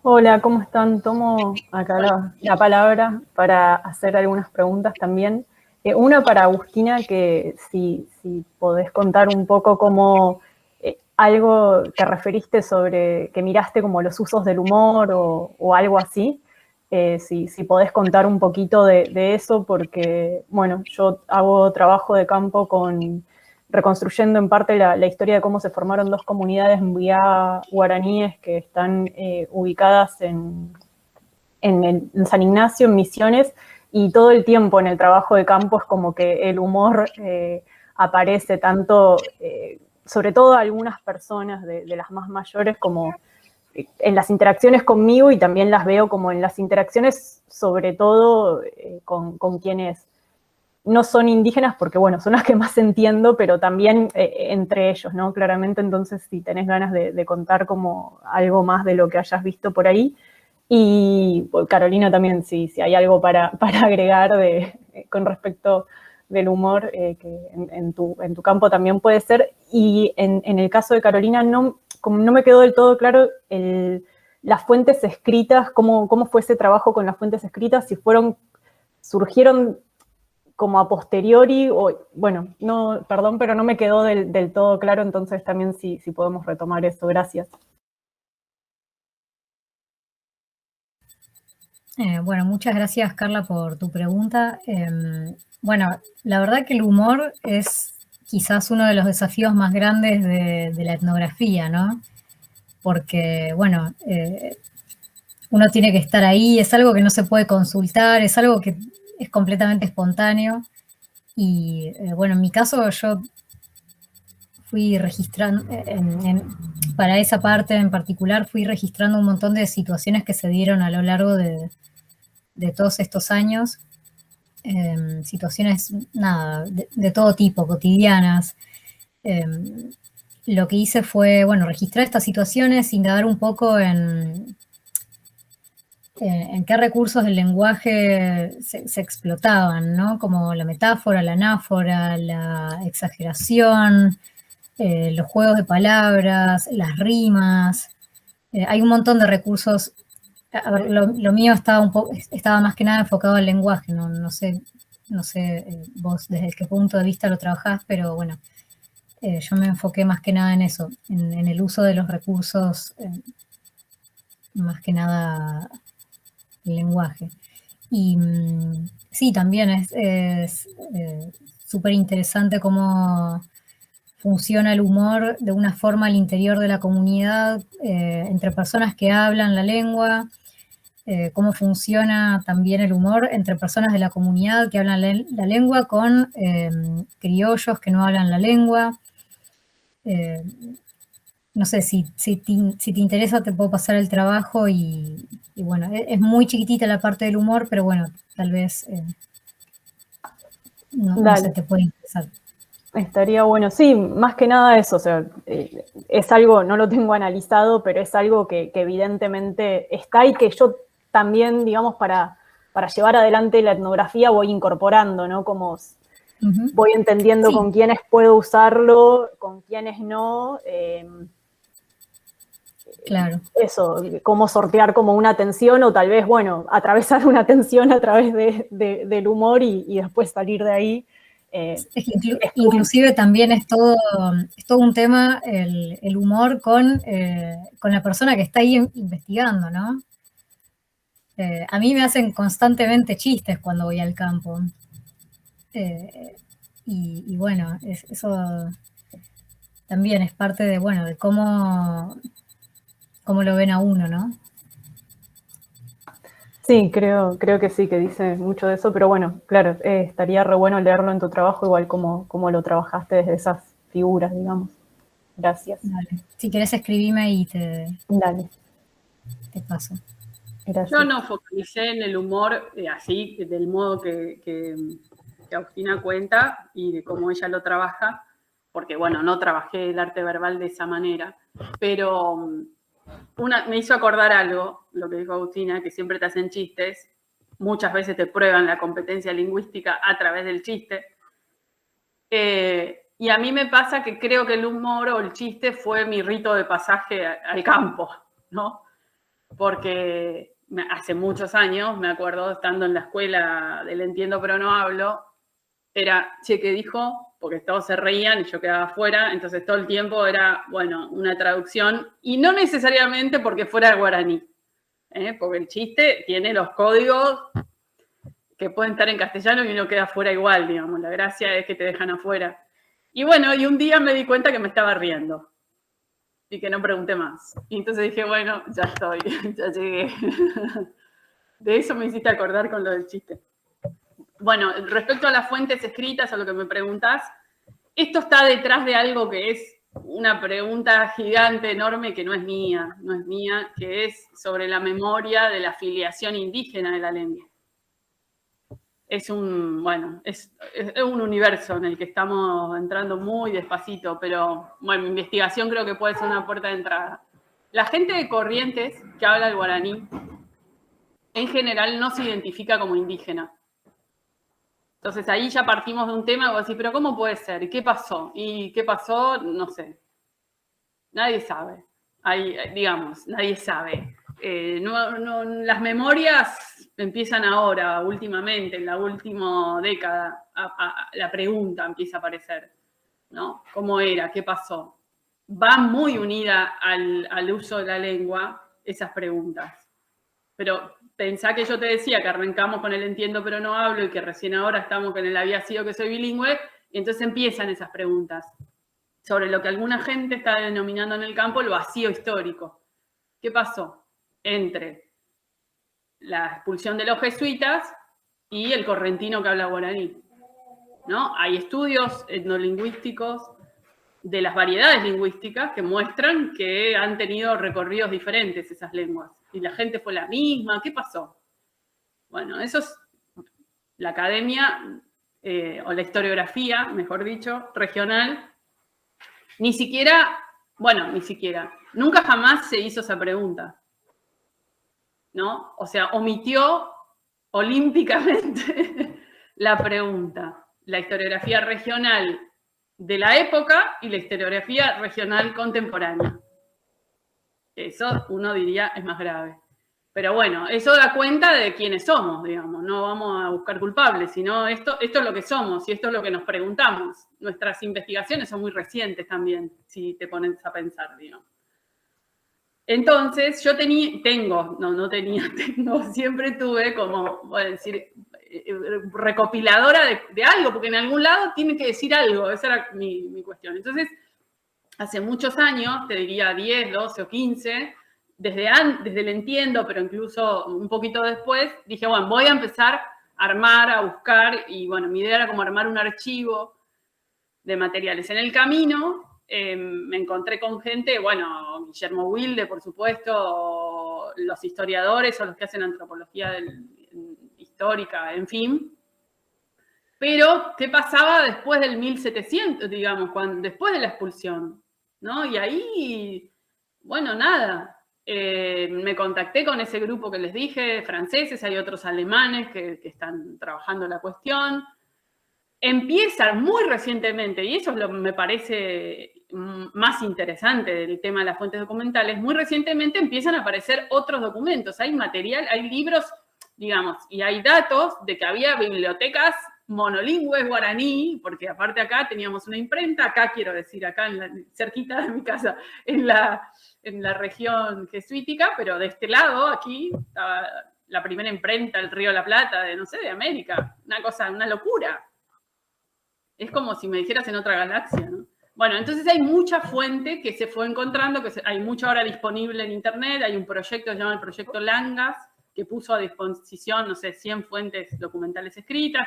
Hola, ¿cómo están? Tomo acá la palabra para hacer algunas preguntas también. Una para Agustina, que si podés contar un poco cómo... algo que referiste sobre que miraste como los usos del humor o algo así, si podés contar un poquito de eso, porque, bueno, yo hago trabajo de campo reconstruyendo en parte la historia de cómo se formaron dos comunidades mbiá guaraníes que están ubicadas en San Ignacio, en Misiones, y todo el tiempo en el trabajo de campo es como que el humor aparece tanto, sobre todo algunas personas de las más mayores, como en las interacciones conmigo, y también las veo como en las interacciones sobre todo con quienes no son indígenas, porque bueno, son las que más entiendo, pero también entre ellos, ¿no? Claramente, entonces si tenés ganas de contar como algo más de lo que hayas visto por ahí. Y pues, Carolina también, si hay algo para agregar con respecto del humor, que en tu campo también puede ser. Y en el caso de Carolina, como no me quedó del todo claro las fuentes escritas, cómo fue ese trabajo con las fuentes escritas, si surgieron como a posteriori, o bueno, no, perdón, pero no me quedó del todo claro, entonces también si podemos retomar eso. Gracias. Bueno, muchas gracias, Carla, por tu pregunta. Bueno, la verdad que el humor es quizás uno de los desafíos más grandes de la etnografía, ¿no? Porque, bueno, uno tiene que estar ahí, es algo que no se puede consultar, es algo que es completamente espontáneo. Y, bueno, en mi caso yo fui registrando, para esa parte en particular, fui registrando un montón de situaciones que se dieron a lo largo de todos estos años, situaciones, nada, de todo tipo, cotidianas. Lo que hice fue, bueno, registrar estas situaciones, indagar un poco en qué recursos del lenguaje se explotaban, ¿no? Como la metáfora, la anáfora, la exageración, los juegos de palabras, las rimas. Hay un montón de recursos. A ver, lo mío estaba más que nada enfocado al lenguaje, no sé vos desde qué punto de vista lo trabajás, pero bueno, yo me enfoqué más que nada en eso, en el uso de los recursos, más que nada el lenguaje. Y sí, también es súper interesante cómo funciona el humor de una forma al interior de la comunidad, entre personas que hablan la lengua, cómo funciona también el humor entre personas de la comunidad que hablan la lengua con criollos que no hablan la lengua. No sé, si te interesa te puedo pasar el trabajo y bueno, es muy chiquitita la parte del humor, pero bueno, tal vez no sé, te puede interesar. Estaría bueno, sí, más que nada eso, o sea, es algo, no lo tengo analizado, pero es algo que evidentemente está y que yo también, digamos, para llevar adelante la etnografía voy incorporando, ¿no? Como voy entendiendo con quiénes puedo usarlo, con quiénes no. Claro. Eso, cómo sortear como una tensión o tal vez, bueno, atravesar una tensión a través del humor y después salir de ahí. Inclusive también es todo un tema el humor con la persona que está ahí investigando, ¿no? A mí me hacen constantemente chistes cuando voy al campo. Y bueno, eso también es parte de, bueno, de cómo lo ven a uno, ¿no? Sí, creo que sí, que dice mucho de eso, pero bueno, claro, estaría re bueno leerlo en tu trabajo, igual como lo trabajaste desde esas figuras, digamos. Gracias. Dale. Si querés escribime y te paso. Gracias. Yo no focalicé en el humor así, del modo que Agustina cuenta y de cómo ella lo trabaja, porque bueno, no trabajé el arte verbal de esa manera, pero me hizo acordar algo, lo que dijo Agustina, que siempre te hacen chistes, muchas veces te prueban la competencia lingüística a través del chiste. Y a mí me pasa que creo que el humor o el chiste fue mi rito de pasaje al campo, ¿no? Porque hace muchos años, me acuerdo, estando en la escuela del entiendo pero no hablo, era, che, ¿qué dijo? Porque todos se reían y yo quedaba afuera, entonces todo el tiempo era, bueno, una traducción, y no necesariamente porque fuera el guaraní, porque el chiste tiene los códigos que pueden estar en castellano y uno queda afuera igual, digamos. La gracia es que te dejan afuera. Y bueno, y un día me di cuenta que me estaba riendo y que no pregunté más. Y entonces dije, bueno, ya estoy, ya llegué. De eso me hiciste acordar con lo del chiste. Bueno, respecto a las fuentes escritas, a lo que me preguntás, esto está detrás de algo que es una pregunta gigante, enorme, que no es mía, que es sobre la memoria de la filiación indígena de la lengua. Es un universo en el que estamos entrando muy despacito, pero bueno, mi investigación creo que puede ser una puerta de entrada. La gente de Corrientes que habla el guaraní, en general no se identifica como indígena. Entonces ahí ya partimos de un tema, vos decís, pero ¿cómo puede ser? ¿Y qué pasó? ¿Y qué pasó? No sé. Nadie sabe. Nadie sabe. Las memorias empiezan ahora, últimamente, en la última década, la pregunta empieza a aparecer, ¿no? ¿Cómo era? ¿Qué pasó? Va muy unida al uso de la lengua esas preguntas. Pero pensá que yo te decía que arrancamos con el entiendo pero no hablo y que recién ahora estamos con el había sido que soy bilingüe, y entonces empiezan esas preguntas sobre lo que alguna gente está denominando en el campo el vacío histórico. ¿Qué pasó entre la expulsión de los jesuitas y el correntino que habla guaraní? ¿No? Hay estudios etnolingüísticos de las variedades lingüísticas que muestran que han tenido recorridos diferentes esas lenguas. Y la gente fue la misma. ¿Qué pasó? Bueno, eso es la academia, o la historiografía, mejor dicho, regional. Nunca jamás se hizo esa pregunta, ¿no? O sea, omitió olímpicamente la pregunta. La historiografía regional de la época y la historiografía regional contemporánea. Eso, uno diría, es más grave. Pero bueno, eso da cuenta de quiénes somos, digamos. No vamos a buscar culpables, sino esto es lo que somos y esto es lo que nos preguntamos. Nuestras investigaciones son muy recientes también, si te pones a pensar, digamos. Entonces, yo siempre tuve como, voy a decir, recopiladora de algo, porque en algún lado tiene que decir algo. Esa era mi cuestión. Entonces, hace muchos años, te diría 10, 12 o 15, desde el entiendo, pero incluso un poquito después, dije, bueno, voy a empezar a armar, a buscar, y bueno, mi idea era como armar un archivo de materiales. En el camino me encontré con gente, bueno, Guillermo Wilde, por supuesto, los historiadores o los que hacen antropología histórica, en fin. Pero, ¿qué pasaba después del 1700, digamos, después de la expulsión? ¿No? Y ahí, bueno, nada. Me contacté con ese grupo que les dije, franceses, hay otros alemanes que están trabajando la cuestión. Empieza muy recientemente, y eso me parece más interesante del tema de las fuentes documentales, muy recientemente empiezan a aparecer otros documentos. Hay material, hay libros, digamos, y hay datos de que había bibliotecas monolingües guaraní, porque aparte acá teníamos una imprenta, acá cerquita de mi casa, en la región jesuítica, pero de este lado, aquí, estaba la primera imprenta, el Río de la Plata, de América. Una locura. Es como si me dijeras en otra galaxia, ¿no? Bueno, entonces hay mucha fuente que se fue encontrando, hay mucha ahora disponible en internet, hay un proyecto que se llama el Proyecto Langas, que puso a disposición, 100 fuentes documentales escritas,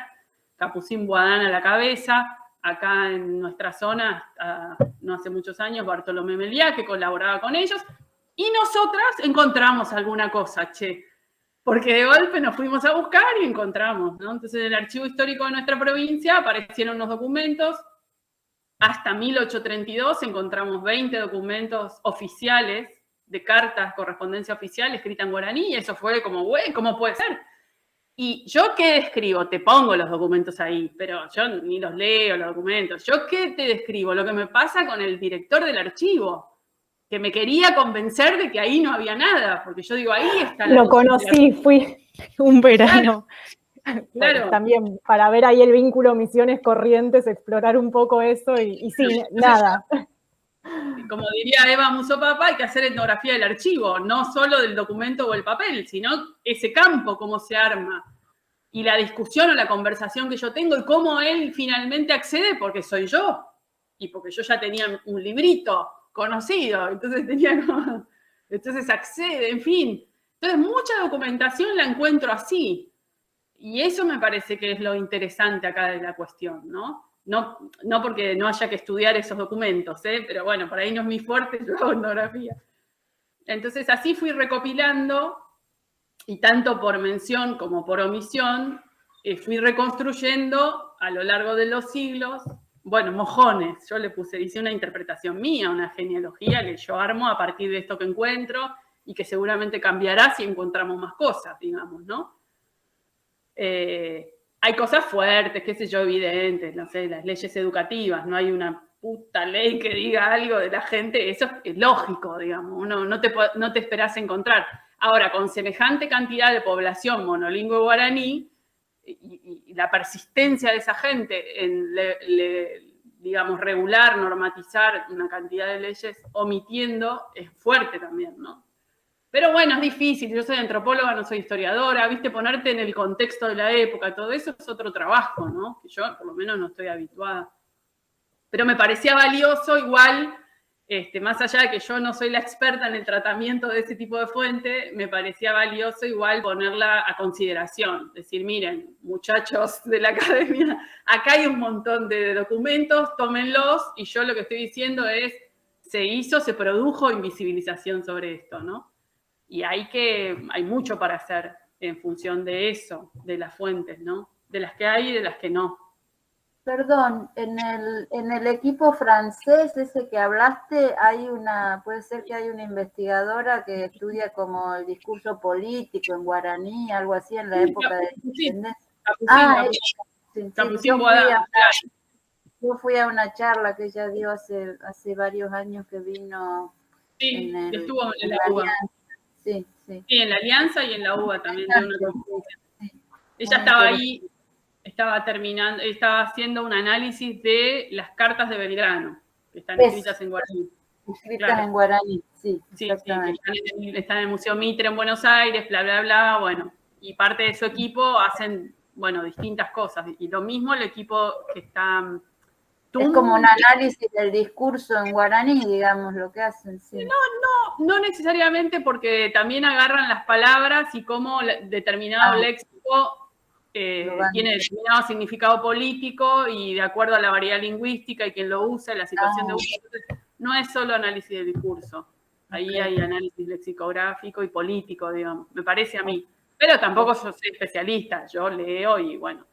Capucín Boadán a la cabeza, acá en nuestra zona, no hace muchos años, Bartolomé Meliá, que colaboraba con ellos, y nosotras encontramos alguna cosa, porque de golpe nos fuimos a buscar y encontramos, ¿no? Entonces en el archivo histórico de nuestra provincia aparecieron unos documentos, hasta 1832 encontramos 20 documentos oficiales, de cartas, correspondencia oficial escrita en guaraní, y eso fue como, güey, ¿cómo puede ser? Y yo qué describo, te pongo los documentos ahí, pero yo ni los leo los documentos. ¿Yo qué te describo? Lo que me pasa con el director del archivo, que me quería convencer de que ahí no había nada, porque yo digo, ahí está la... Lo conocí, fui un verano. Claro. También para ver ahí el vínculo Misiones Corrientes, explorar un poco eso y sí, nada. como diría Eva Musopapa, hay que hacer etnografía del archivo, no solo del documento o el papel, sino ese campo, cómo se arma. Y la discusión o la conversación que yo tengo y cómo él finalmente accede, porque soy yo. Y porque yo ya tenía un librito conocido, entonces accede, en fin. Entonces mucha documentación la encuentro así. Y eso me parece que es lo interesante acá de la cuestión, ¿no? No porque no haya que estudiar esos documentos, pero bueno, por ahí no es mi fuerte, yo hago etnografía. Entonces así fui recopilando, y tanto por mención como por omisión, fui reconstruyendo a lo largo de los siglos, bueno, mojones, yo hice una interpretación mía, una genealogía que yo armo a partir de esto que encuentro, y que seguramente cambiará si encontramos más cosas, digamos, ¿no? Hay cosas fuertes, qué sé yo, evidentes, no sé, las leyes educativas, no hay una puta ley que diga algo de la gente, eso es lógico, digamos, uno no te esperás encontrar. Ahora, con semejante cantidad de población monolingüe guaraní, y la persistencia de esa gente en, digamos, regular, normatizar una cantidad de leyes omitiendo, es fuerte también, ¿no? Pero bueno, es difícil, yo soy antropóloga, no soy historiadora, viste, ponerte en el contexto de la época, todo eso es otro trabajo, ¿no? Que yo por lo menos no estoy habituada. Pero me parecía valioso igual, más allá de que yo no soy la experta en el tratamiento de ese tipo de fuente, me parecía valioso igual ponerla a consideración. Decir, miren, muchachos de la academia, acá hay un montón de documentos, tómenlos, y yo lo que estoy diciendo es, se produjo invisibilización sobre esto, ¿no? Y hay mucho para hacer en función de eso, de las fuentes, ¿no? De las que hay y de las que no. Perdón, en el equipo francés ese que hablaste, puede ser que hay una investigadora que estudia como el discurso político en guaraní, algo así, en la época de la independencia. Yo fui a una charla que ella dio hace varios años que vino. Sí, estuvo en la UBA. Sí, en la Alianza y en la UBA también. Ella estaba ahí, estaba haciendo un análisis de las cartas de Belgrano, que están escritas en guaraní. Escritas en guaraní, sí, exactamente. Sí, están en el Museo Mitre en Buenos Aires, bla, bla, bla, bueno. Y parte de su equipo hacen, bueno, distintas cosas. Y lo mismo el equipo que está... Es como un análisis del discurso en guaraní, digamos, lo que hacen, sí. No necesariamente, porque también agarran las palabras y cómo determinado léxico tiene determinado significado político y de acuerdo a la variedad lingüística y quien lo usa, la situación de uso. Entonces, no es solo análisis del discurso. Ahí hay análisis lexicográfico y político, digamos, me parece a mí. Pero tampoco yo soy especialista, yo leo y bueno,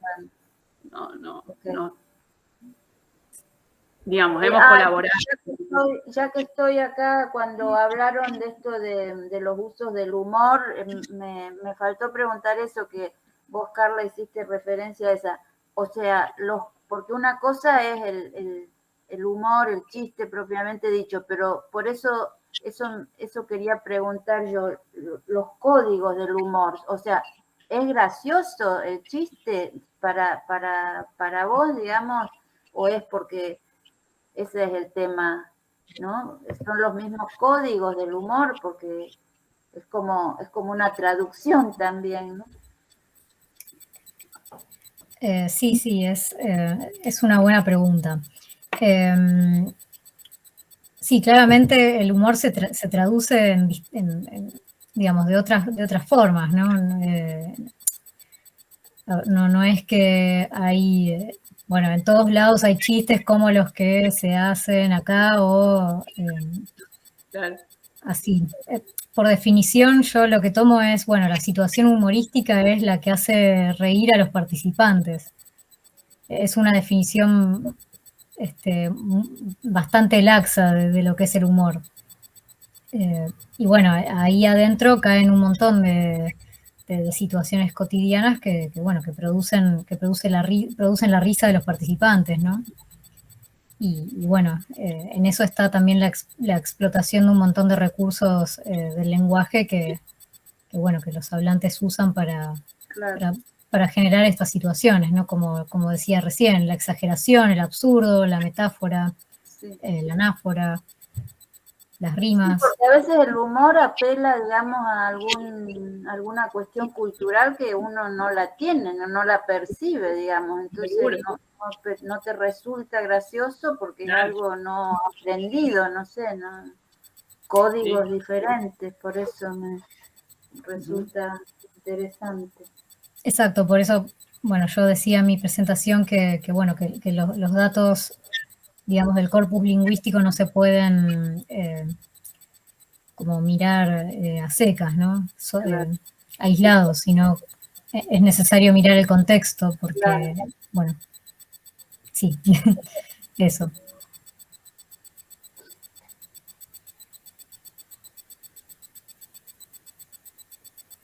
no. Digamos, hemos colaborado. Ya que estoy acá, cuando hablaron de esto de los usos del humor, me faltó preguntar eso que vos, Carla, hiciste referencia a esa. O sea, porque una cosa es el humor, el chiste propiamente dicho, pero por eso quería preguntar yo, los códigos del humor. O sea, ¿es gracioso el chiste para vos, digamos, o es porque... Ese es el tema, ¿no? Son los mismos códigos del humor, porque es como una traducción también, ¿no? Sí, es una buena pregunta. Sí, claramente el humor se traduce digamos, de otras formas, ¿no? No es que hay... Bueno, en todos lados hay chistes como los que se hacen acá o así. Por definición, yo lo que tomo es, bueno, la situación humorística es la que hace reír a los participantes. Es una definición bastante laxa de lo que es el humor. Y bueno, ahí adentro caen un montón de situaciones cotidianas que producen la risa de los participantes, ¿no? Y bueno, en eso está también la explotación de un montón de recursos del lenguaje que los hablantes usan para generar estas situaciones, ¿no? Como decía recién, la exageración, el absurdo, la metáfora, la anáfora. las rimas. Porque a veces el humor apela, digamos, a alguna cuestión cultural que uno no la tiene, no la percibe, digamos. Entonces no te resulta gracioso porque es algo no aprendido, no sé, ¿no? Códigos diferentes, por eso me resulta interesante. Exacto, por eso, bueno, yo decía en mi presentación que los datos, digamos, del corpus lingüístico no se pueden como mirar a secas, ¿no? Aislados, sino es necesario mirar el contexto porque, bueno, sí, eso.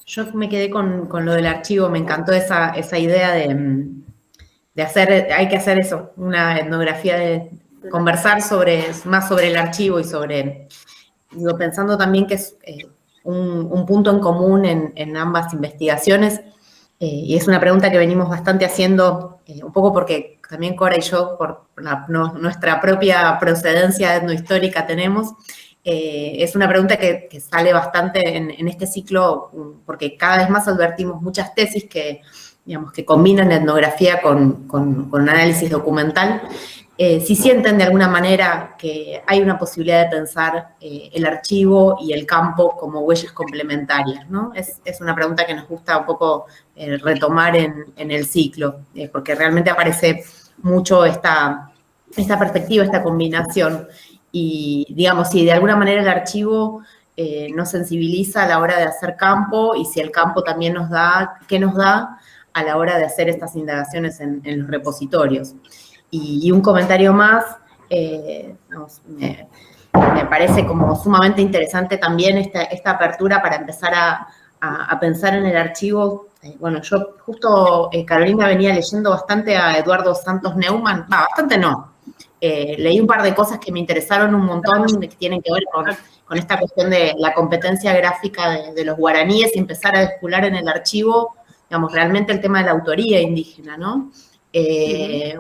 Yo me quedé con lo del archivo, me encantó esa idea de hacer, hay que hacer eso, una etnografía de conversar más sobre el archivo y sobre, digo, pensando también que es un punto en común en ambas investigaciones, y es una pregunta que venimos bastante haciendo, un poco porque también Cora y yo, por nuestra propia procedencia etnohistórica tenemos, es una pregunta que sale bastante en este ciclo, porque cada vez más advertimos muchas tesis que, digamos, que combinan etnografía con análisis documental. Si sienten de alguna manera que hay una posibilidad de pensar el archivo y el campo como huellas complementarias, ¿no? Es una pregunta que nos gusta un poco retomar en el ciclo, porque realmente aparece mucho esta perspectiva, esta combinación. Y, digamos, si de alguna manera el archivo nos sensibiliza a la hora de hacer campo y si el campo también nos da, ¿qué nos da a la hora de hacer estas indagaciones en los repositorios? Y un comentario más, me parece como sumamente interesante también esta apertura para empezar a pensar en el archivo. Bueno, yo justo, Carolina, venía leyendo bastante a Eduardo Santos Neumann, bastante no, leí un par de cosas que me interesaron un montón, que tienen que ver con esta cuestión de la competencia gráfica de los guaraníes y empezar a descular en el archivo, digamos, realmente el tema de la autoría indígena, ¿no?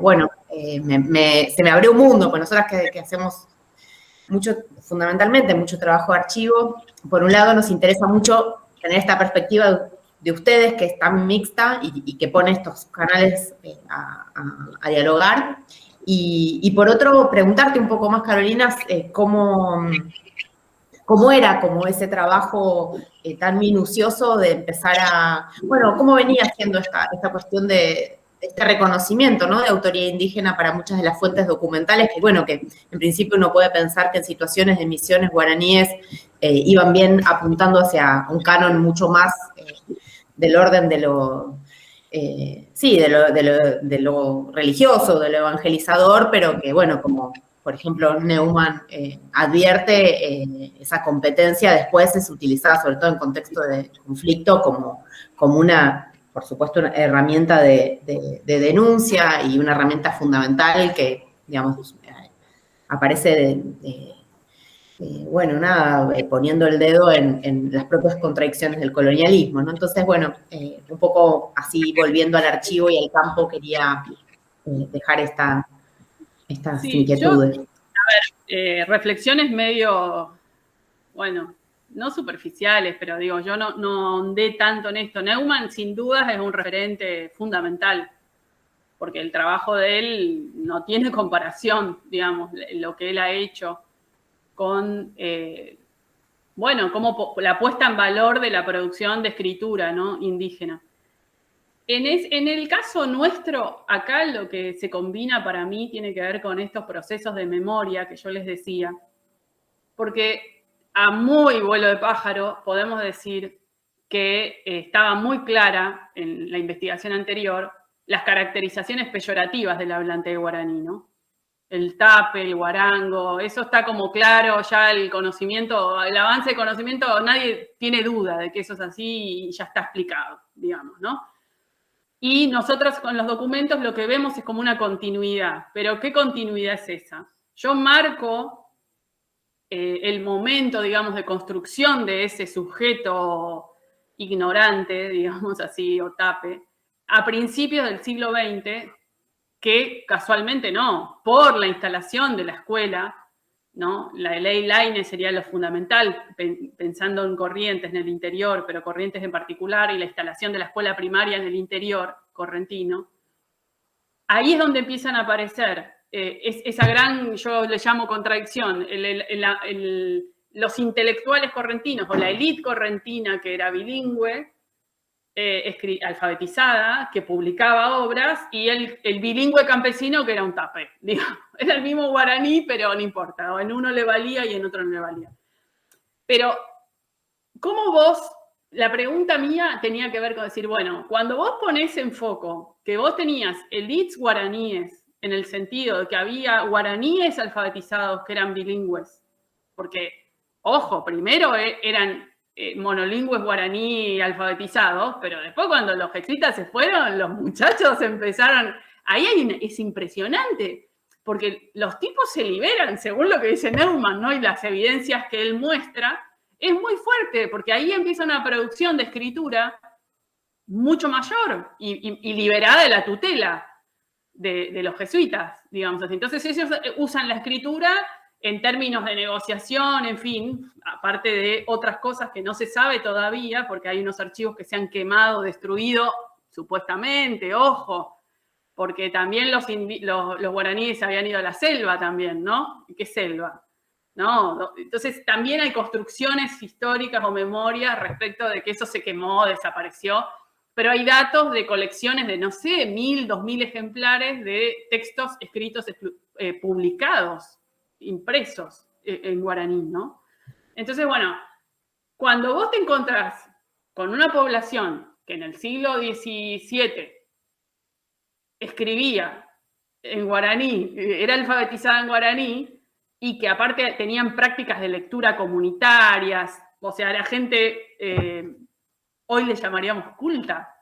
Bueno, se me abrió un mundo, pues nosotras que hacemos fundamentalmente mucho trabajo de archivo. Por un lado nos interesa mucho tener esta perspectiva de ustedes que es tan mixta y que pone estos canales a dialogar. Y por otro, preguntarte un poco más, Carolina, cómo era como ese trabajo tan minucioso de empezar bueno, cómo venía haciendo esta cuestión de este reconocimiento, ¿no?, de autoría indígena para muchas de las fuentes documentales, que bueno, que en principio uno puede pensar que en situaciones de misiones guaraníes iban bien apuntando hacia un canon mucho más del orden de lo, de lo religioso, de lo evangelizador, pero que bueno, como por ejemplo Neumann advierte, esa competencia después es utilizada sobre todo en contexto de conflicto como una, por supuesto, una herramienta de denuncia y una herramienta fundamental que, digamos, aparece bueno, nada, poniendo el dedo en las propias contradicciones del colonialismo, ¿no? Entonces, bueno, un poco así volviendo al archivo y al campo, quería dejar estas inquietudes. Reflexiones medio, bueno, no superficiales, pero digo, yo no ahondé tanto en esto. Neumann, sin dudas, es un referente fundamental, porque el trabajo de él no tiene comparación, digamos, lo que él ha hecho con, bueno, como la puesta en valor de la producción de escritura, ¿no?, indígena. En el caso nuestro, acá lo que se combina para mí tiene que ver con estos procesos de memoria que yo les decía, porque a muy vuelo de pájaro podemos decir que estaba muy clara en la investigación anterior las caracterizaciones peyorativas del hablante de guaraní, ¿no? El tape, el guarango, eso está como claro, ya el conocimiento, el avance de conocimiento, nadie tiene duda de que eso es así y ya está explicado, digamos, ¿no? Y nosotros con los documentos lo que vemos es como una continuidad, pero ¿qué continuidad es esa? Yo marco el momento, digamos, de construcción de ese sujeto ignorante, digamos así, o tape, a principios del siglo XX, que casualmente no, por la instalación de la escuela, ¿no? La ley Laine sería lo fundamental, pensando en Corrientes, en el interior, pero Corrientes en particular, y la instalación de la escuela primaria en el interior correntino. Ahí es donde empiezan a aparecer esa gran, yo le llamo contradicción, los intelectuales correntinos o la élite correntina que era bilingüe, alfabetizada, que publicaba obras, y el bilingüe campesino que era un tape, digamos. Era el mismo guaraní, pero no importa, en uno le valía y en otro no le valía. Pero, ¿cómo vos, la pregunta mía tenía que ver con decir, bueno, cuando vos ponés en foco que vos tenías elites guaraníes, en el sentido de que había guaraníes alfabetizados que eran bilingües, porque, ojo, primero eran monolingües guaraní alfabetizados, pero después cuando los jesuitas se fueron, los muchachos empezaron, ahí es impresionante, porque los tipos se liberan, según lo que dice Neumann, ¿no? Y las evidencias que él muestra, es muy fuerte, porque ahí empieza una producción de escritura mucho mayor y liberada de la tutela de los jesuitas, digamos así. Entonces ellos usan la escritura en términos de negociación, en fin, aparte de otras cosas que no se sabe todavía, porque hay unos archivos que se han quemado, destruido, supuestamente, ojo, porque también los guaraníes habían ido a la selva también, ¿no? ¿Qué selva? ¿No? Entonces también hay construcciones históricas o memorias respecto de que eso se quemó, desapareció, pero hay datos de colecciones de, no sé, 1000, 2000 ejemplares de textos escritos publicados, impresos en guaraní, ¿no? Entonces, bueno, cuando vos te encontrás con una población que en el siglo XVII escribía en guaraní, era alfabetizada en guaraní, y que aparte tenían prácticas de lectura comunitarias, o sea, era gente, hoy le llamaríamos culta,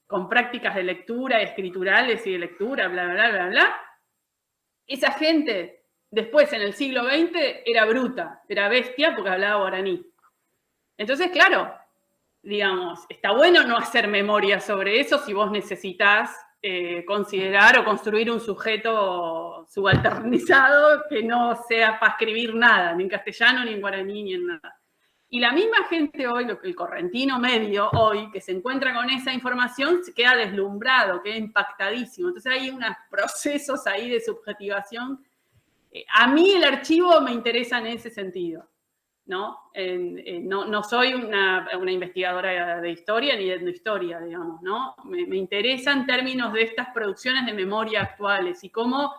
con prácticas de lectura, escriturales y de lectura, bla, bla, bla, bla. Esa gente después, en el siglo XX, era bruta, era bestia porque hablaba guaraní. Entonces, claro, digamos, está bueno no hacer memoria sobre eso si vos necesitás considerar o construir un sujeto subalternizado que no sea para escribir nada, ni en castellano, ni en guaraní, ni en nada. Y la misma gente hoy, el correntino medio hoy, que se encuentra con esa información, se queda deslumbrado, queda impactadísimo. Entonces hay unos procesos ahí de subjetivación. A mí el archivo me interesa en ese sentido, ¿no? No soy una investigadora de historia ni de etnohistoria, digamos, ¿no? Me interesa en términos de estas producciones de memoria actuales y cómo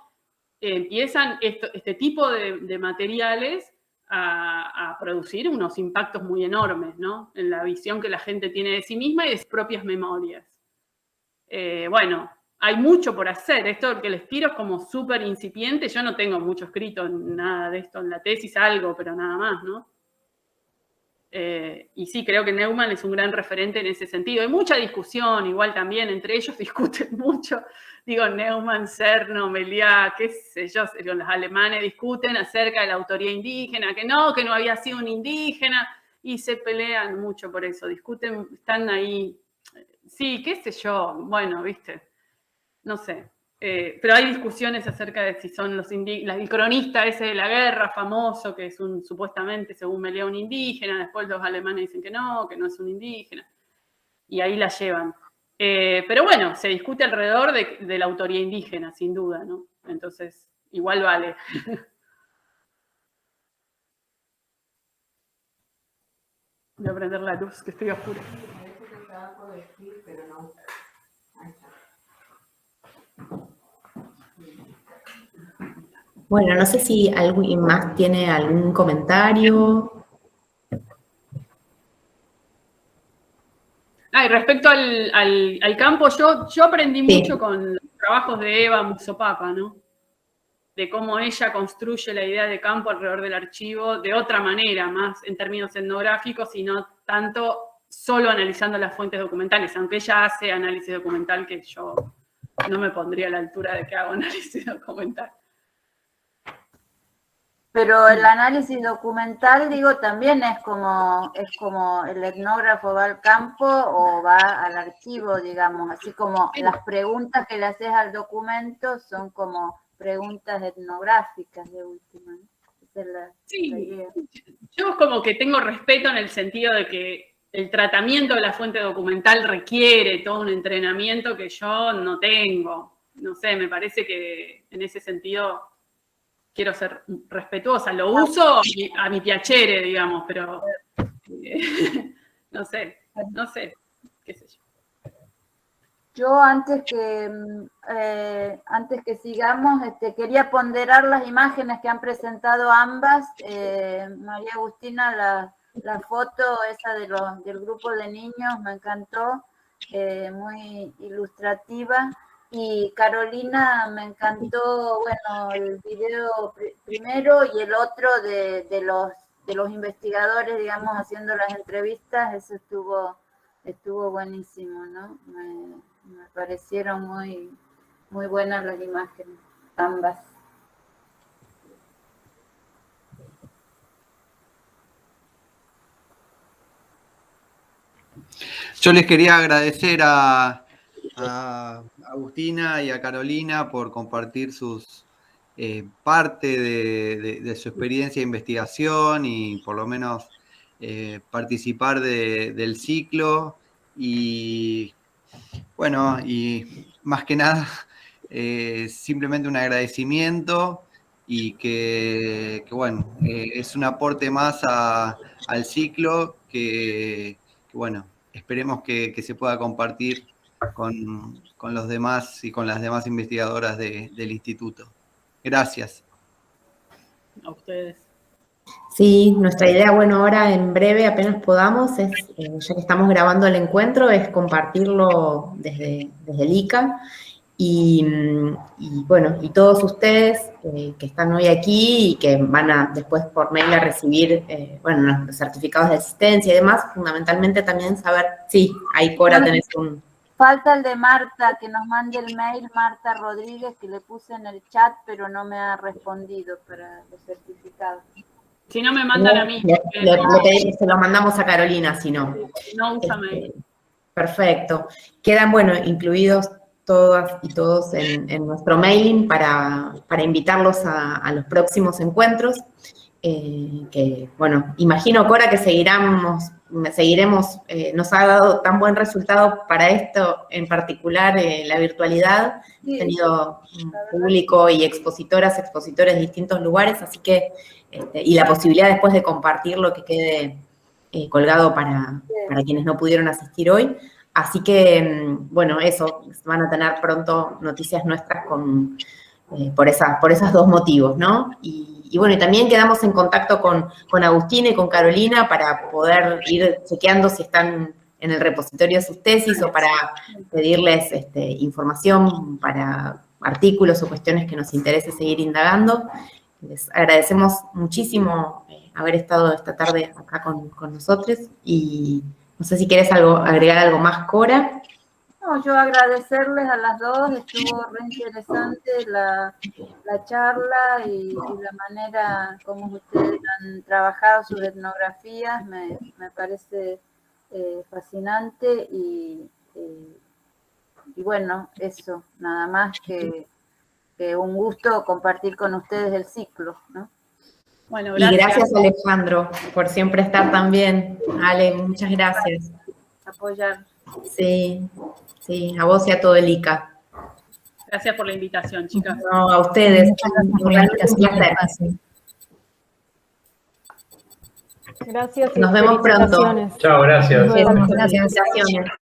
empiezan este tipo de materiales a producir unos impactos muy enormes, ¿no? En la visión que la gente tiene de sí misma y de sus propias memorias. Bueno, hay mucho por hacer. Esto que les tiro es como súper incipiente. Yo no tengo mucho escrito nada de esto en la tesis, algo, pero nada más, ¿no? Y sí, creo que Neumann es un gran referente en ese sentido. Hay mucha discusión, igual también, entre ellos discuten mucho. Digo, Neumann, Cerno, Meliá, qué sé yo, los alemanes discuten acerca de la autoría indígena, que no había sido un indígena, y se pelean mucho por eso, discuten, están ahí. Sí, qué sé yo, bueno, viste, no sé. Pero hay discusiones acerca de si son los indígenas. El cronista ese de la guerra, famoso, que es supuestamente, según Meliá, un indígena. Después los alemanes dicen que no es un indígena. Y ahí la llevan. Pero bueno, se discute alrededor de la autoría indígena, sin duda, ¿no? Entonces, igual vale. Voy a prender la luz, que estoy oscura. Bueno, no sé si alguien más tiene algún comentario. Y respecto al campo, yo aprendí mucho con los trabajos de Eva Musopapa, ¿no? De cómo ella construye la idea de campo alrededor del archivo de otra manera, más en términos etnográficos y no tanto solo analizando las fuentes documentales, aunque ella hace análisis documental que yo no me pondría a la altura de que hago análisis documental. Pero el análisis documental, digo, también es como el etnógrafo va al campo o va al archivo, digamos, así como las preguntas que le haces al documento son como preguntas etnográficas de última. Esa es la Sí, idea. yo como que tengo respeto en el sentido de que el tratamiento de la fuente documental requiere todo un entrenamiento que yo no tengo. No sé, me parece que en ese sentido quiero ser respetuosa. Lo uso a mi piacere, digamos, pero no sé, qué sé yo. Yo antes que sigamos, quería ponderar las imágenes que han presentado ambas. María Agustina, la foto esa del grupo de niños me encantó, muy ilustrativa. Y Carolina, me encantó, bueno, el video primero y el otro de los investigadores, digamos, haciendo las entrevistas. Eso estuvo buenísimo, ¿no? Me parecieron muy, muy buenas las imágenes, ambas. Yo les quería agradecer a Agustina y a Carolina por compartir parte de su experiencia de investigación y por lo menos participar del ciclo. Y bueno, y más que nada, simplemente un agradecimiento y que bueno, es un aporte más al ciclo que bueno, esperemos que se pueda compartir con los demás y con las demás investigadoras del instituto. Gracias. A ustedes. Sí, nuestra idea, bueno, ahora en breve, apenas podamos, es, ya que estamos grabando el encuentro, es compartirlo desde el ICA. Y bueno, y todos ustedes que están hoy aquí y que van a después por mail a recibir, bueno, los certificados de asistencia y demás, fundamentalmente también saber, sí, ahí Cora tenés un... Falta el de Marta, que nos mande el mail, Marta Rodríguez, que le puse en el chat, pero no me ha respondido para los certificados. Si no me mandan a mí. Se lo mandamos a Carolina, si no. No usa mail. Perfecto. Quedan, bueno, incluidos todas y todos en nuestro mailing para invitarlos a los próximos encuentros, que, bueno, imagino, Cora, que seguiremos, nos ha dado tan buen resultado para esto, en particular la virtualidad. Sí. He tenido público y expositores de distintos lugares, así que, y la posibilidad después de compartirlo que quede colgado para quienes no pudieron asistir hoy. Así que, bueno, eso, van a tener pronto noticias nuestras por esos dos motivos, ¿no? Y bueno, y también quedamos en contacto con Agustina y con Carolina para poder ir chequeando si están en el repositorio de sus tesis o para pedirles información para artículos o cuestiones que nos interese seguir indagando. Les agradecemos muchísimo haber estado esta tarde acá con nosotros y... No sé si quieres agregar algo más, Cora. No, yo agradecerles a las dos, estuvo re interesante la charla y la manera como ustedes han trabajado sus etnografías, me parece fascinante y bueno, eso, nada más que un gusto compartir con ustedes el ciclo, ¿no? Bueno, gracias. Y gracias, Alejandro, por siempre estar también. Ale, muchas gracias. Apoyar. Sí, a vos y a todo el ICA. Gracias por la invitación, chicas. No, a ustedes. Gracias por la invitación. Gracias. Nos vemos pronto. Chao, gracias. Gracias.